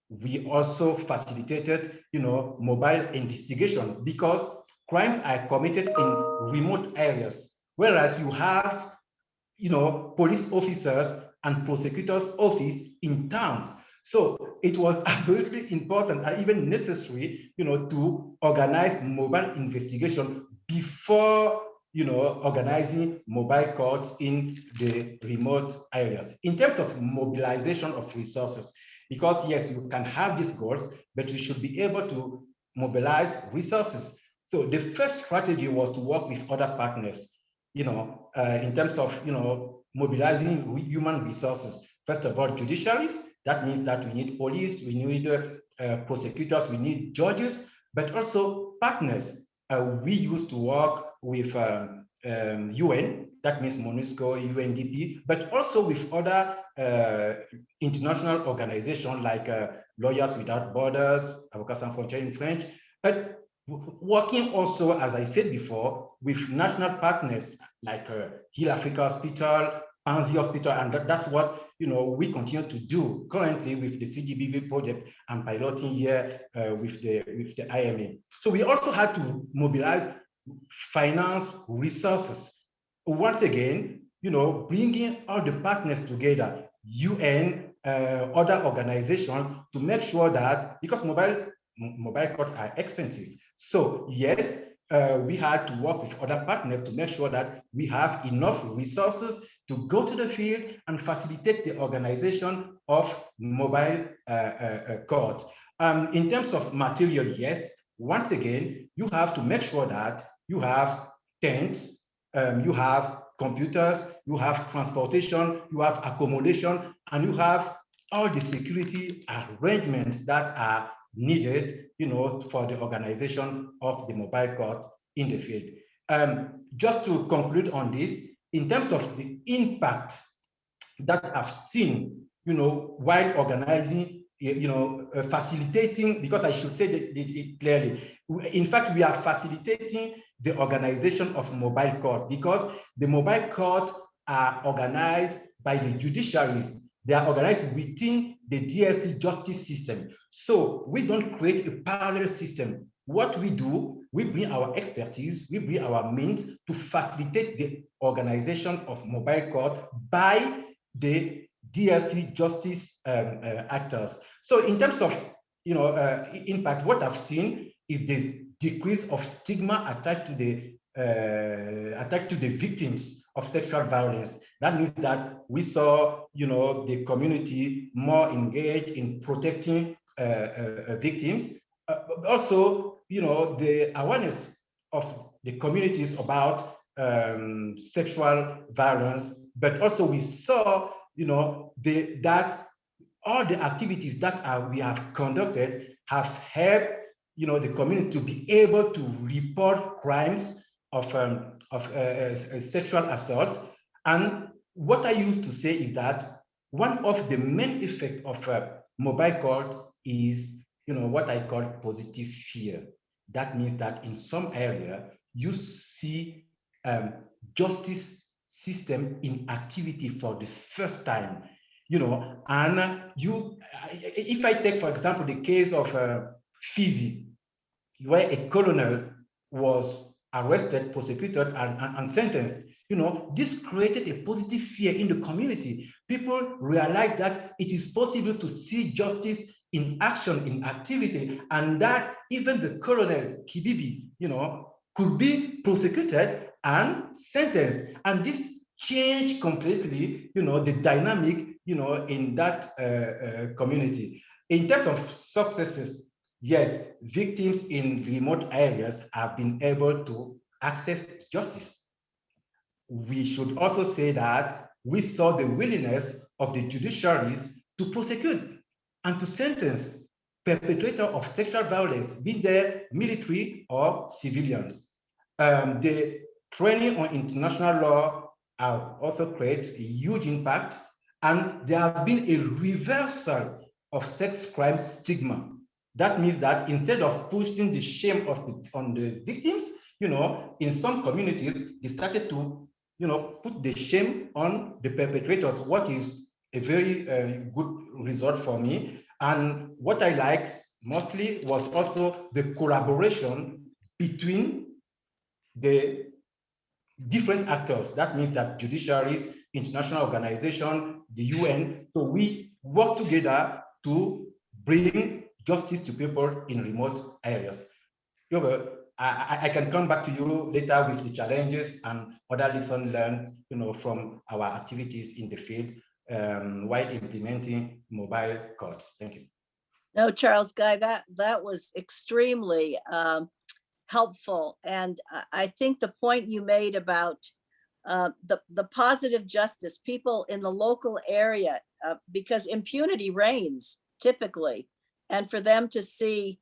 We also facilitated, mobile investigation, because crimes are committed in remote areas, whereas you have, police officers and prosecutors' office in towns. So it was absolutely important and even necessary, to organize mobile investigation before, organizing mobile courts in the remote areas. In terms of mobilization of resources, because yes, you can have these goals, but you should be able to mobilize resources. So the first strategy was to work with other partners, in terms of, mobilizing human resources. First of all, judiciaries. That means that we need police, we need prosecutors, we need judges, but also partners. We used to work with UN, that means MONUSCO, UNDP, but also with other international organizations like Lawyers Without Borders, Avocats Sans Frontières in French, but working also, as I said before, with national partners like Hill Africa Hospital, Panzi Hospital, and that's what we continue to do currently with the CGBV project and piloting here with the IMA. So we also had to mobilize finance resources. Once again, bringing all the partners together, UN, other organizations, to make sure that, because mobile courts are expensive. So yes, we had to work with other partners to make sure that we have enough resources to go to the field and facilitate the organization of mobile courts. In terms of material, yes, once again, you have to make sure that you have tents, you have computers, you have transportation, you have accommodation, and you have all the security arrangements that are needed, for the organization of the mobile court in the field. Just to conclude on this, in terms of the impact that I've seen, while organizing, facilitating, because I should say it clearly, in fact, we are facilitating the organization of mobile court, because the mobile court are organized by the judiciaries. They are organized within the DRC justice system. So we don't create a parallel system. What we do, we bring our expertise, we bring our means to facilitate the organization of mobile court by the DRC justice actors. So in terms of impact, what I've seen is the decrease of stigma attached to the victims of sexual violence. That means that we saw, the community more engaged in protecting victims. Also, the awareness of the communities about sexual violence, but also we saw, that all the activities that we have conducted have helped, the community to be able to report crimes of sexual assault. And what I used to say is that one of the main effects of mobile court is, what I call positive fear. That means that in some area you see justice system in activity for the first time, and if I take, for example, the case of Fizi, where a colonel was arrested, prosecuted, and sentenced, this created a positive fear in the community. People realized that it is possible to see justice in action, in activity, and that even the colonel Kibibi, could be prosecuted and sentenced. And this changed completely, the dynamic, in that community. In terms of successes, yes, victims in remote areas have been able to access justice. We should also say that we saw the willingness of the judiciaries to prosecute and to sentence perpetrators of sexual violence, be they military or civilians. The training on international law has also created a huge impact, and there have been a reversal of sex crime stigma. That means that instead of pushing the shame on the victims, in some communities, they started to, put the shame on the perpetrators, what is a very good result for me. And what I liked mostly was also the collaboration between the different actors. That means that judiciaries, international organizations, the UN, so we work together to bring justice to people in remote areas. I can come back to you later with the challenges and other lessons learned, from our activities in the field while implementing mobile courts. Thank you. No, Charles Guy, that was extremely helpful. And I think the point you made about the positive justice, people in the local area, because impunity reigns typically, and for them to see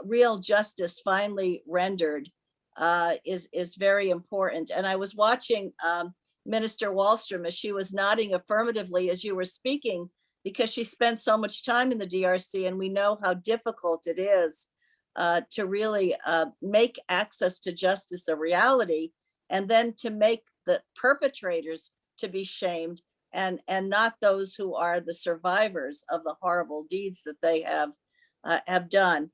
real justice finally rendered is very important. And I was watching Minister Wallström as she was nodding affirmatively as you were speaking, because she spent so much time in the DRC, and we know how difficult it is to really make access to justice a reality, and then to make the perpetrators to be shamed and not those who are the survivors of the horrible deeds that they have done.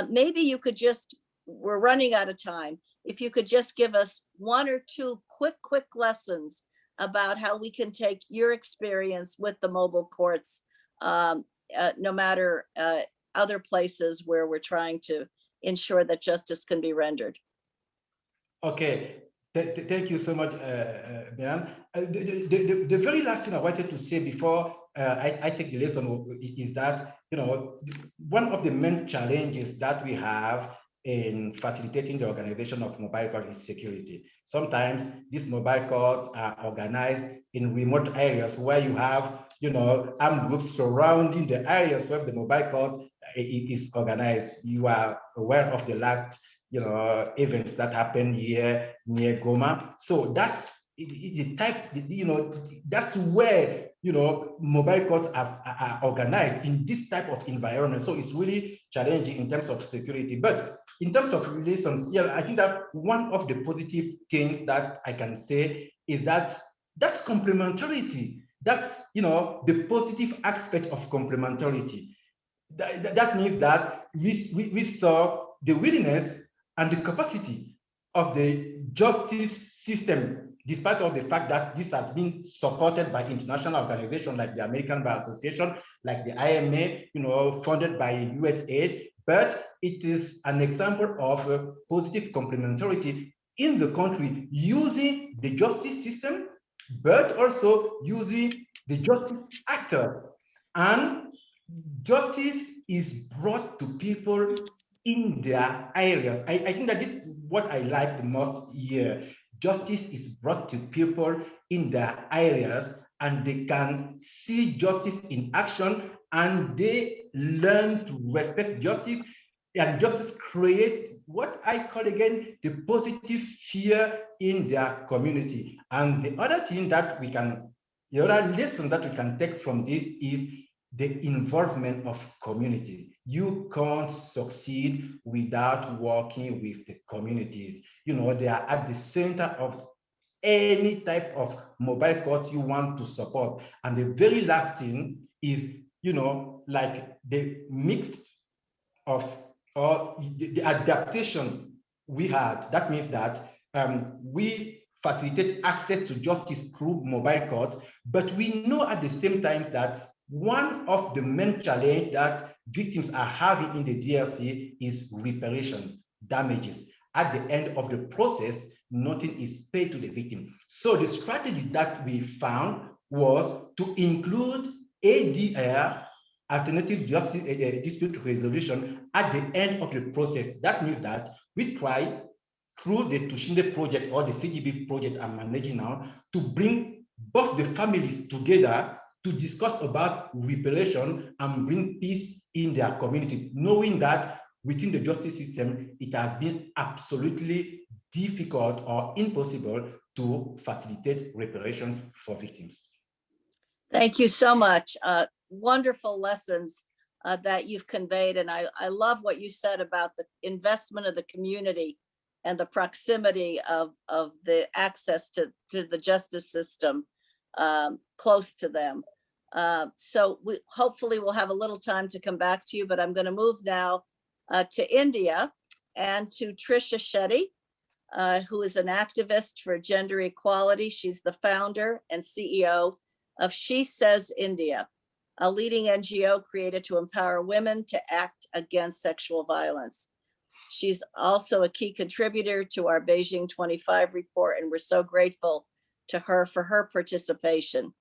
Maybe you could just, we're running out of time, if you could just give us one or two quick lessons about how we can take your experience with the mobile courts, no matter other places where we're trying to ensure that justice can be rendered. Okay, thank you so much, Mian. The very last thing I wanted to say before I take the lesson is that, one of the main challenges that we have in facilitating the organization of mobile court is security. Sometimes these mobile courts are organized in remote areas where you have, armed groups surrounding the areas where the mobile court is organized. You are aware of the last, events that happened here near Goma. So that's the type, that's where, mobile courts are organized in this type of environment. So it's really challenging in terms of security. But in terms of relations, yeah, I think that one of the positive things that I can say is that that's complementarity. that's, the positive aspect of complementarity. That means that we saw the willingness and the capacity of the justice system, despite of the fact that this has been supported by international organizations like the American Bar Association, like the IMA, funded by USAID, but it is an example of positive complementarity in the country using the justice system, but also using the justice actors. And justice is brought to people in their areas. I think that this is what I like the most here. Justice is brought to people in their areas, and they can see justice in action, and they learn to respect justice, and justice create what I call again the positive fear in their community. And the other thing that the other lesson that we can take from this is the involvement of community. You can't succeed without working with the communities. They are at the center of any type of mobile court you want to support. And the very last thing is, like the mix of or the adaptation we had. That means that we facilitate access to justice through mobile court, but we know at the same time that one of the main challenges that victims are having in the DRC is reparations, damages. At the end of the process, nothing is paid to the victim. So the strategy that we found was to include ADR, alternative justice dispute resolution, at the end of the process. That means that we try through the Tushinde project or the CGB project I'm managing now to bring both the families together to discuss about reparation and bring peace in their community, knowing that within the justice system, it has been absolutely difficult or impossible to facilitate reparations for victims. Thank you so much. Wonderful lessons that you've conveyed. And I love what you said about the investment of the community and the proximity of the access to the justice system close to them. So we hopefully we'll have a little time to come back to you, but I'm going to move now to India and to Trisha Shetty, who is an activist for gender equality. She's the founder and CEO of She Says India, a leading NGO created to empower women to act against sexual violence. She's also a key contributor to our Beijing 25 report, and we're so grateful to her for her participation.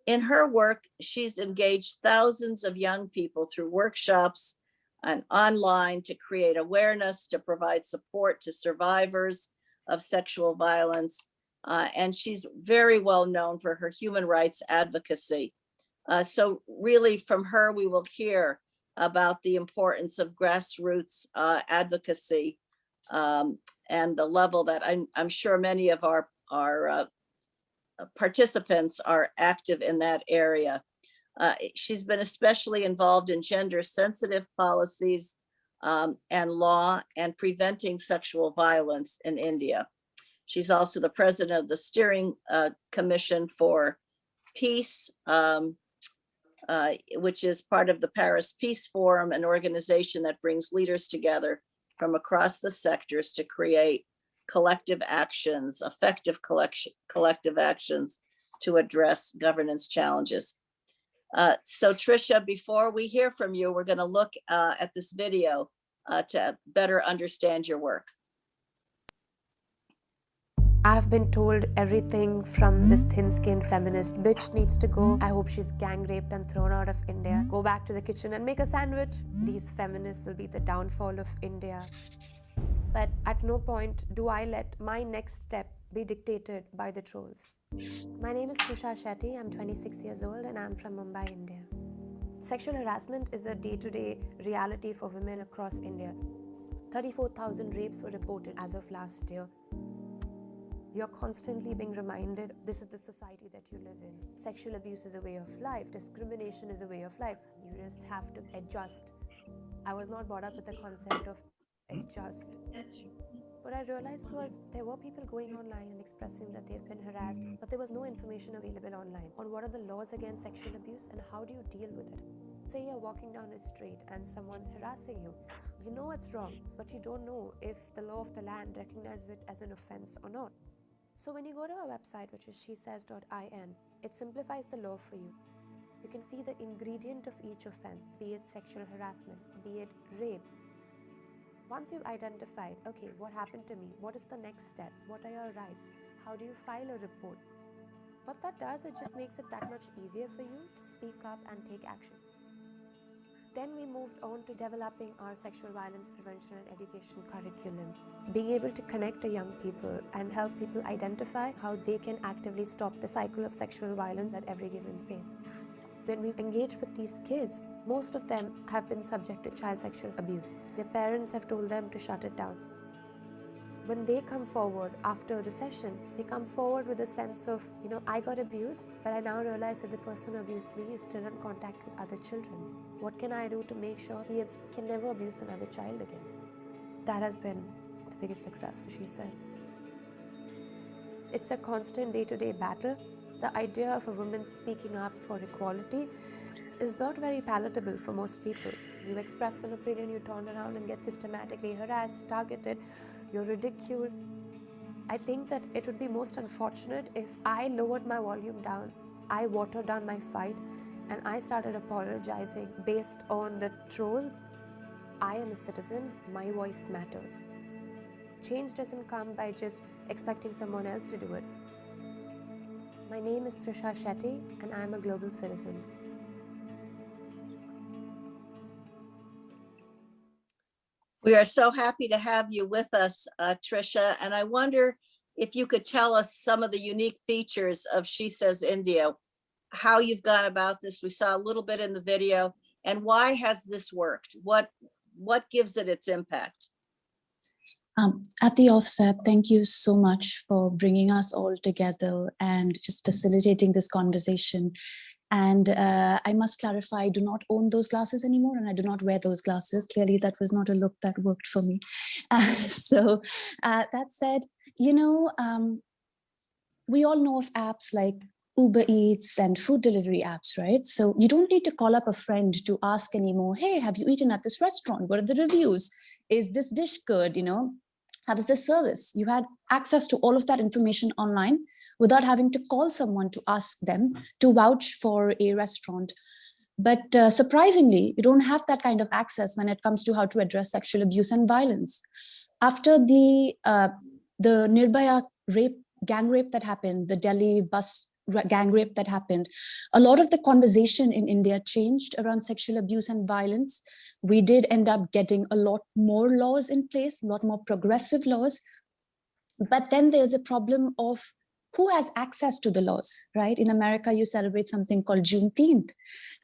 In her work, she's engaged thousands of young people through workshops and online to create awareness, to provide support to survivors of sexual violence. And she's very well known for her human rights advocacy. So really from her, we will hear about the importance of grassroots advocacy and the level that I'm sure many of our participants are active in that area. She's been especially involved in gender sensitive policies and law and preventing sexual violence in India. She's also the president of the Steering Commission for Peace, which is part of the Paris Peace Forum, an organization that brings leaders together from across the sectors to create collective actions, effective collective actions to address governance challenges. So Trisha, before we hear from you, we're going to look at this video to better understand your work. I've been told everything from this thin-skinned feminist bitch needs to go. I hope she's gang raped and thrown out of India. Go back to the kitchen and make a sandwich. These feminists will be the downfall of India. But at no point do I let my next step be dictated by the trolls. My name is Trisha Shetty. I'm 26 years old and I'm from Mumbai, India. Sexual harassment is a day-to-day reality for women across India. 34,000 rapes were reported as of last year. You're constantly being reminded this is the society that you live in. Sexual abuse is a way of life. Discrimination is a way of life. You just have to adjust. I was not brought up with the concept of adjust. What I realized was there were people going online and expressing that they've been harassed, but there was no information available online on what are the laws against sexual abuse and how do you deal with it. Say you're walking down a street and someone's harassing you. You know it's wrong, but you don't know if the law of the land recognizes it as an offense or not. So when you go to our website, which is shesays.in, it simplifies the law for you. You can see the ingredient of each offense, be it sexual harassment, be it rape. Once you've identified, okay, what happened to me? What is the next step? What are your rights? How do you file a report? What that does, it just makes it that much easier for you to speak up and take action. Then we moved on to developing our sexual violence prevention and education curriculum, being able to connect to young people and help people identify how they can actively stop the cycle of sexual violence at every given space. When we engage with these kids, most of them have been subject to child sexual abuse. Their parents have told them to shut it down. When they come forward after the session, they come forward with a sense of, I got abused, but I now realize that the person who abused me is still in contact with other children. What can I do to make sure he can never abuse another child again? That has been the biggest success for She Says. It's a constant day-to-day battle. The idea of a woman speaking up for equality is not very palatable for most people. You express an opinion, you turn around and get systematically harassed, targeted, you're ridiculed. I think that it would be most unfortunate if I lowered my volume down, I watered down my fight, and I started apologizing based on the trolls. I am a citizen, my voice matters. Change doesn't come by just expecting someone else to do it. My name is Trisha Shetty, and I'm a global citizen. We are so happy to have you with us, Trisha, and I wonder if you could tell us some of the unique features of She Says India, how you've gone about this. We saw a little bit in the video, and why has this worked? What gives it its impact? At the offset, thank you so much for bringing us all together and just facilitating this conversation. And I must clarify, I do not own those glasses anymore, and I do not wear those glasses. Clearly, that was not a look that worked for me. So that said, we all know of apps like Uber Eats and food delivery apps, right? So you don't need to call up a friend to ask anymore, hey, have you eaten at this restaurant? What are the reviews? Is this dish good? How is the service? You had access to all of that information online without having to call someone to ask them to vouch for a restaurant. But surprisingly, you don't have that kind of access when it comes to how to address sexual abuse and violence. After the Nirbhaya gang rape that happened, the Delhi bus gang rape that happened, a lot of the conversation in India changed around sexual abuse and violence. We did end up getting a lot more laws in place, a lot more progressive laws. But then there's a problem of who has access to the laws, right? In America, you celebrate something called Juneteenth.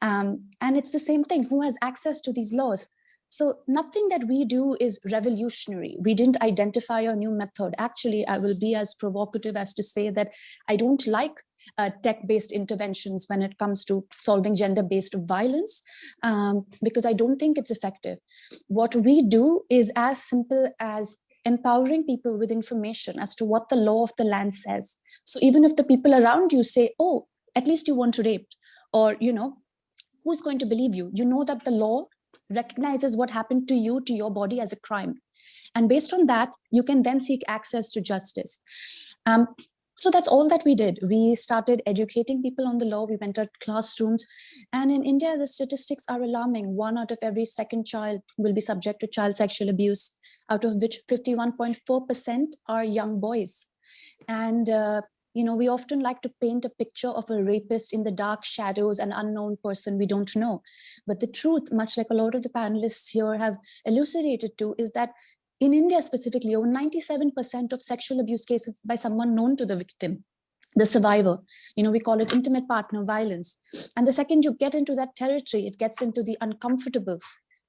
And it's the same thing, who has access to these laws? So nothing that we do is revolutionary. We didn't identify a new method. Actually, I will be as provocative as to say that I don't like tech-based interventions when it comes to solving gender-based violence, because I don't think it's effective. What we do is as simple as empowering people with information as to what the law of the land says. So even if the people around you say, oh, at least you weren't raped, or, who's going to believe you? You know that the law recognizes what happened to you, to your body, as a crime. And based on that, you can then seek access to justice. So that's all that we did. We started educating people on the law. We went to classrooms. And in India, the statistics are alarming. 1 out of every 2nd child will be subject to child sexual abuse, out of which 51.4% are young boys. And we often like to paint a picture of a rapist in the dark shadows, an unknown person we don't know. But the truth, much like a lot of the panelists here have elucidated to, is that in India specifically, over 97% of sexual abuse cases by someone known to the victim, the survivor. We call it intimate partner violence. And the second you get into that territory, it gets into the uncomfortable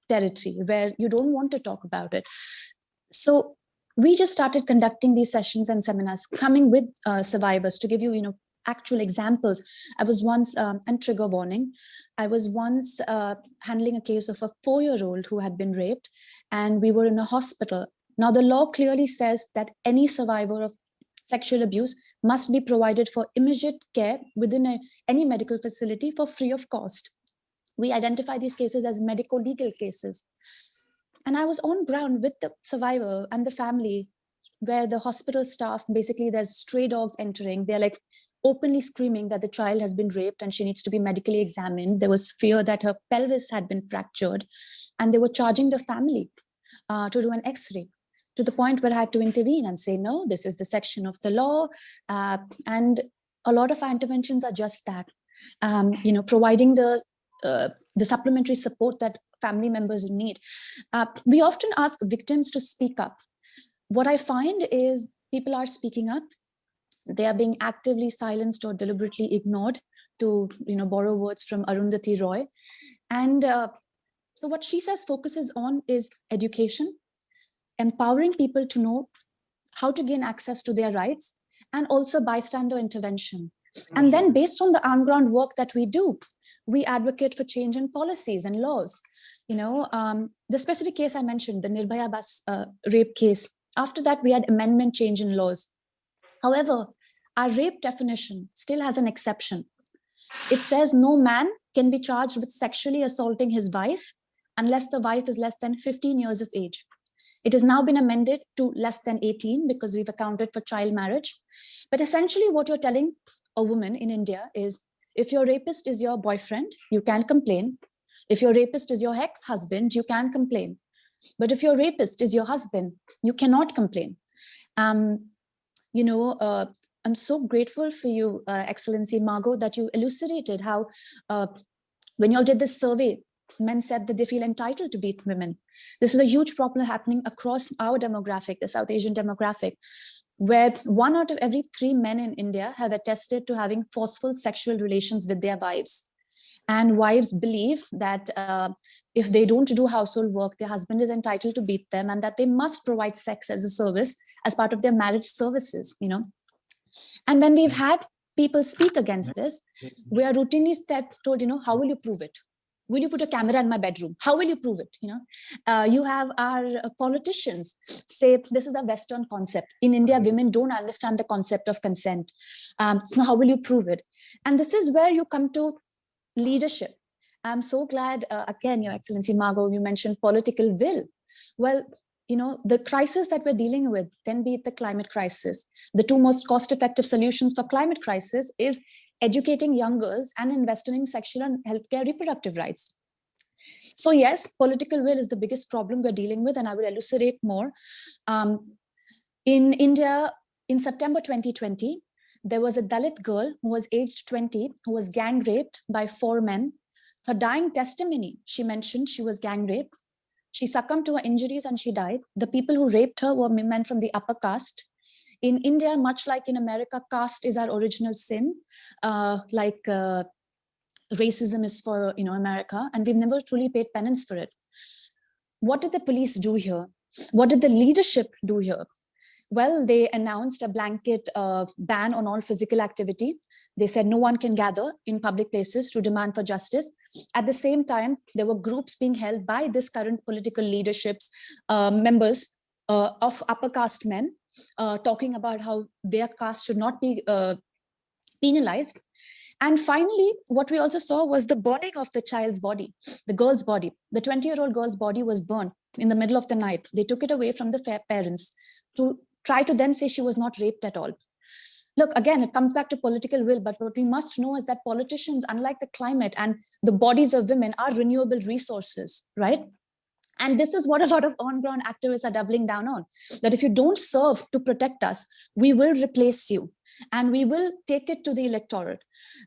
territory where you don't want to talk about it. So we just started conducting these sessions and seminars, coming with survivors to give you, actual examples. I was once, and trigger warning, I was once handling a case of a 4-year-old who had been raped, and we were in a hospital. Now, the law clearly says that any survivor of sexual abuse must be provided for immediate care within any medical facility for free of cost. We identify these cases as medico-legal cases. And I was on ground with the survivor and the family, where the hospital staff, basically there's stray dogs entering. They're like openly screaming that the child has been raped and she needs to be medically examined. There was fear that her pelvis had been fractured, and they were charging the family to do an X-ray, to the point where I had to intervene and say, no, this is the section of the law. And a lot of our interventions are just that, providing the supplementary support that family members need. We often ask victims to speak up. What I find is people are speaking up. They are being actively silenced or deliberately ignored, to borrow words from Arundhati Roy. And so what she says focuses on is education, empowering people to know how to gain access to their rights, and also bystander intervention. And then based on the on-ground work that we do, we advocate for change in policies and laws. The specific case I mentioned, the Nirbhaya bus rape case, after that we had amendment change in laws. However, our rape definition still has an exception. It says no man can be charged with sexually assaulting his wife unless the wife is less than 15 years of age. It has now been amended to less than 18 because we've accounted for child marriage. But essentially what you're telling a woman in India is, if your rapist is your boyfriend, you can complain. If your rapist is your ex-husband, you can complain. But if your rapist is your husband, you cannot complain. I'm so grateful for you, Excellency Margot, that you elucidated how when you all did this survey, men said that they feel entitled to beat women. This is a huge problem happening across our demographic, the South Asian demographic, where 1 out of every 3 men in India have attested to having forceful sexual relations with their wives. And wives believe that if they don't do household work, their husband is entitled to beat them, and that they must provide sex as a service as part of their marriage services, And when we've had people speak against this, we are routinely told, how will you prove it? Will you put a camera in my bedroom? How will you prove it? You have our politicians say this is a Western concept. In India, women don't understand the concept of consent. So how will you prove it? And this is where you come to leadership. I'm so glad, again, Your Excellency Margot, you mentioned political will. Well, the crisis that we're dealing with, then be it the climate crisis, the 2 most cost-effective solutions for climate crisis is educating young girls and investing in sexual and healthcare reproductive rights. So yes, political will is the biggest problem we're dealing with, and I will elucidate more. In India, in September 2020, there was a Dalit girl who was aged 20 who was gang raped by 4 men. Her dying testimony, she mentioned she was gang raped. She succumbed to her injuries and she died. The people who raped her were men from the upper caste. In India, much like in America, caste is our original sin, racism is for America, and we've never truly paid penance for it. What did the police do here? What did the leadership do here? Well, they announced a blanket ban on all physical activity. They said no one can gather in public places to demand for justice. At the same time, there were groups being held by this current political leadership's members of upper caste men, talking about how their caste should not be penalized. And finally, what we also saw was the burning of the child's body, the girl's body. The 20-year-old girl's body was burned in the middle of the night. They took it away from the parents to try to then say she was not raped at all. Look, again, it comes back to political will, but what we must know is that politicians, unlike the climate and the bodies of women, are renewable resources, right? And this is what a lot of on-ground activists are doubling down on, that if you don't serve to protect us, we will replace you and we will take it to the electorate.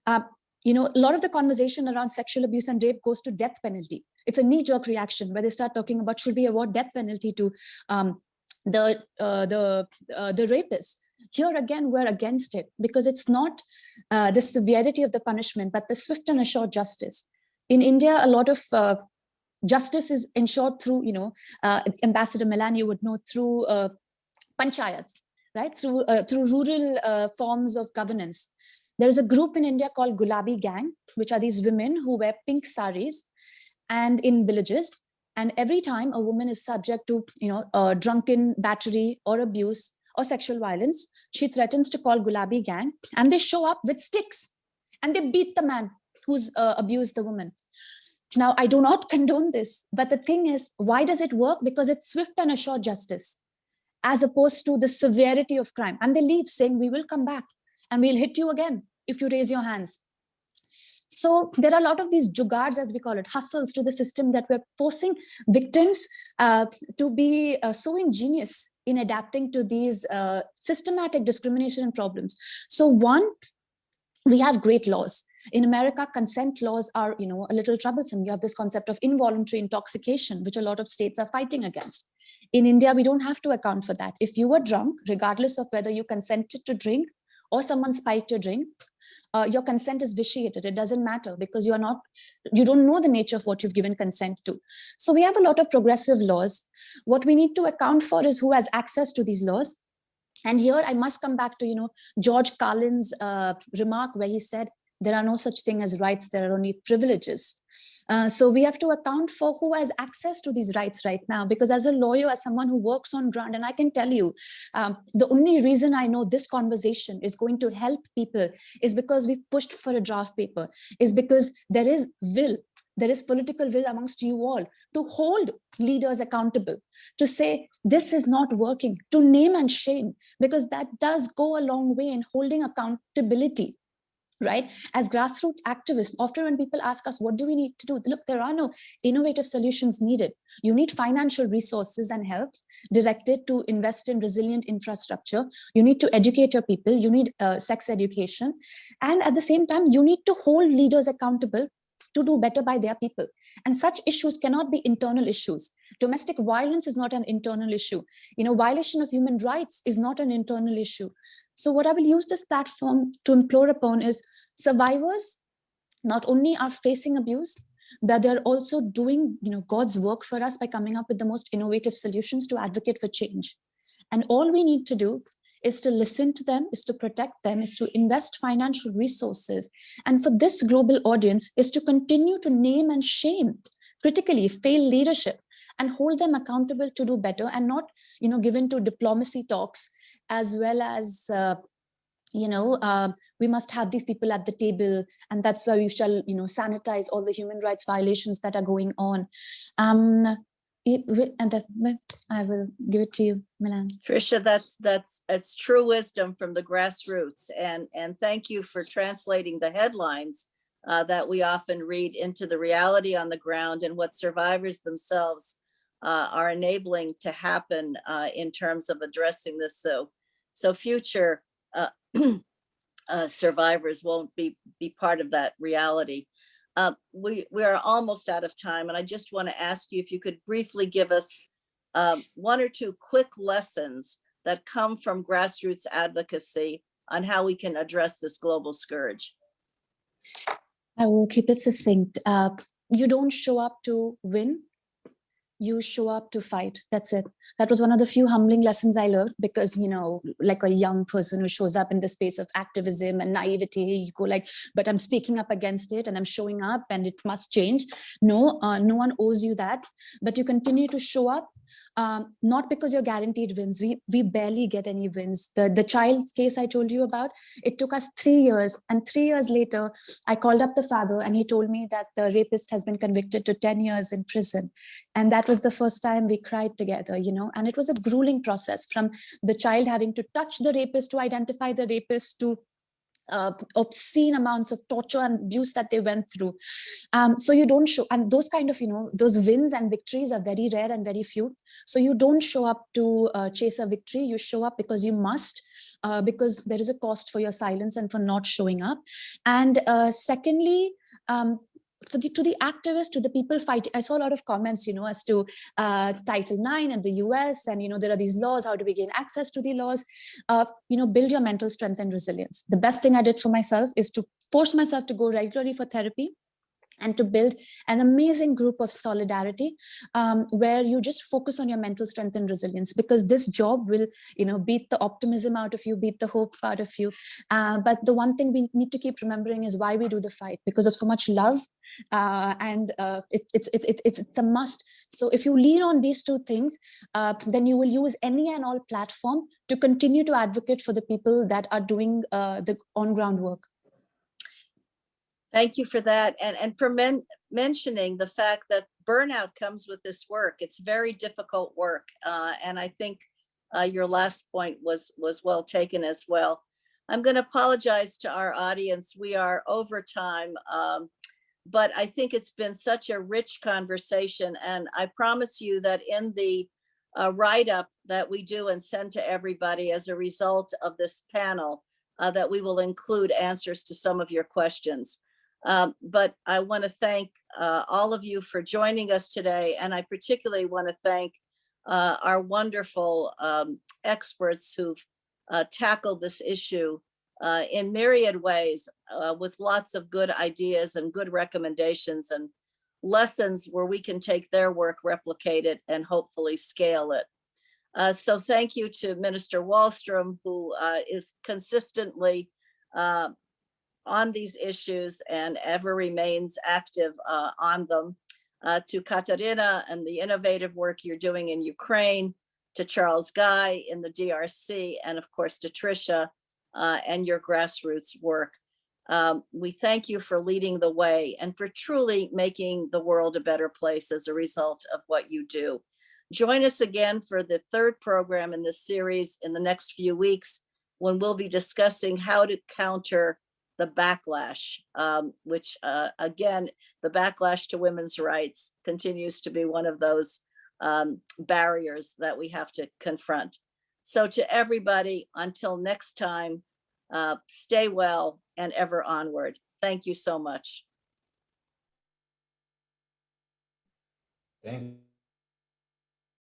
A lot of the conversation around sexual abuse and rape goes to death penalty. It's a knee-jerk reaction where they start talking about should we award death penalty to the rapists. Here again, we're against it because it's not the severity of the punishment, but the swift and assured justice. In India, a lot of justice is ensured through, Ambassador Milan, you would know, through panchayats, right? Through rural forms of governance. There is a group in India called Gulabi Gang, which are these women who wear pink saris and in villages, And every time a woman is subject to, drunken battery or abuse or sexual violence, she threatens to call Gulabi gang, and they show up with sticks and they beat the man who's abused the woman. Now, I do not condone this, but the thing is, why does it work? Because it's swift and assured justice, as opposed to the severity of crime. And they leave saying, we will come back and we'll hit you again if you raise your hands. So there are a lot of these jugards, as we call it, hustles to the system, that we're forcing victims to be so ingenious in adapting to these systematic discrimination and problems. So one, we have great laws. In America, consent laws are, a little troublesome. You have this concept of involuntary intoxication, which a lot of states are fighting against. In India, we don't have to account for that. If you were drunk, regardless of whether you consented to drink or someone spiked your drink, your consent is vitiated. It doesn't matter, because you don't know the nature of what you've given consent to. So we have a lot of progressive laws. What we need to account for is who has access to these laws. And here I must come back to, George Carlin's remark, where he said, there are no such thing as rights, there are only privileges. So we have to account for who has access to these rights right now, because as a lawyer, as someone who works on ground, and I can tell you, the only reason I know this conversation is going to help people is because we've pushed for a draft paper, is because there is will, there is political will amongst you all to hold leaders accountable, to say this is not working, to name and shame, because that does go a long way in holding accountability. Right? As grassroots activists, often when people ask us, what do we need to do? Look, there are no innovative solutions needed. You need financial resources and help directed to invest in resilient infrastructure. You need to educate your people. You need sex education. And at the same time, you need to hold leaders accountable to do better by their people. And such issues cannot be internal issues. Domestic violence is not an internal issue. Violation of human rights is not an internal issue. So what I will use this platform to implore upon is survivors not only are facing abuse, but they're also doing, God's work for us by coming up with the most innovative solutions to advocate for change. And all we need to do is to listen to them, is to protect them, is to invest financial resources. And for this global audience is to continue to name and shame critically failed leadership and hold them accountable to do better, and not, given to diplomacy talks, as well as, we must have these people at the table, and that's why we shall, sanitize all the human rights violations that are going on. And I will give it to you, Milan. Tricia, that's true wisdom from the grassroots, and thank you for translating the headlines that we often read into the reality on the ground and what survivors themselves are enabling to happen in terms of addressing this. So future survivors won't be part of that reality. We are almost out of time, and I just want to ask you if you could briefly give us one or two quick lessons that come from grassroots advocacy on how we can address this global scourge. I will keep it succinct. You don't show up to win. You show up to fight. That's it. That was one of the few humbling lessons I learned, because, like a young person who shows up in the space of activism and naivety, you go like, but I'm speaking up against it and I'm showing up and it must change. No, no one owes you that, but you continue to show up. Not because you're guaranteed wins. We barely get any wins. The child's case I told you about, it took us 3 years. And 3 years later, I called up the father and he told me that the rapist has been convicted to 10 years in prison. And that was the first time we cried together, and it was a grueling process, from the child having to touch the rapist to identify the rapist, to obscene amounts of torture and abuse that they went through. So you don't show, and those kind of, those wins and victories are very rare and very few. So you don't show up to chase a victory. You show up because you must, because there is a cost for your silence and for not showing up. And secondly, to the activists, to the people fighting, I saw a lot of comments, as to Title IX in the US, and, there are these laws, how do we gain access to the laws? Build your mental strength and resilience. The best thing I did for myself is to force myself to go regularly for therapy, and to build an amazing group of solidarity where you just focus on your mental strength and resilience, because this job will, beat the optimism out of you, beat the hope out of you. But the one thing we need to keep remembering is why we do the fight, because of so much love, and it's a must. So if you lean on these two things, then you will use any and all platform to continue to advocate for the people that are doing the on-ground work. Thank you for that, and for mentioning the fact that burnout comes with this work. It's very difficult work, and I think your last point was well taken as well. I'm going to apologize to our audience. We are over time, but I think it's been such a rich conversation, and I promise you that in the write-up that we do and send to everybody as a result of this panel, that we will include answers to some of your questions. But I want to thank all of you for joining us today. And I particularly want to thank our wonderful experts who've tackled this issue in myriad ways with lots of good ideas and good recommendations and lessons where we can take their work, replicate it, and hopefully scale it. So thank you to Minister Wallström, who is consistently on these issues and ever remains active on them, to Kateryna and the innovative work you're doing in Ukraine, to Charles Guy in the DRC, and of course to Tricia and your grassroots work. We thank you for leading the way and for truly making the world a better place as a result of what you do. Join us again for the third program in this series in the next few weeks, when we'll be discussing how to counter the backlash, which again, the backlash to women's rights continues to be one of those barriers that we have to confront. So to everybody, until next time, stay well and ever onward. Thank you so much. Thank you.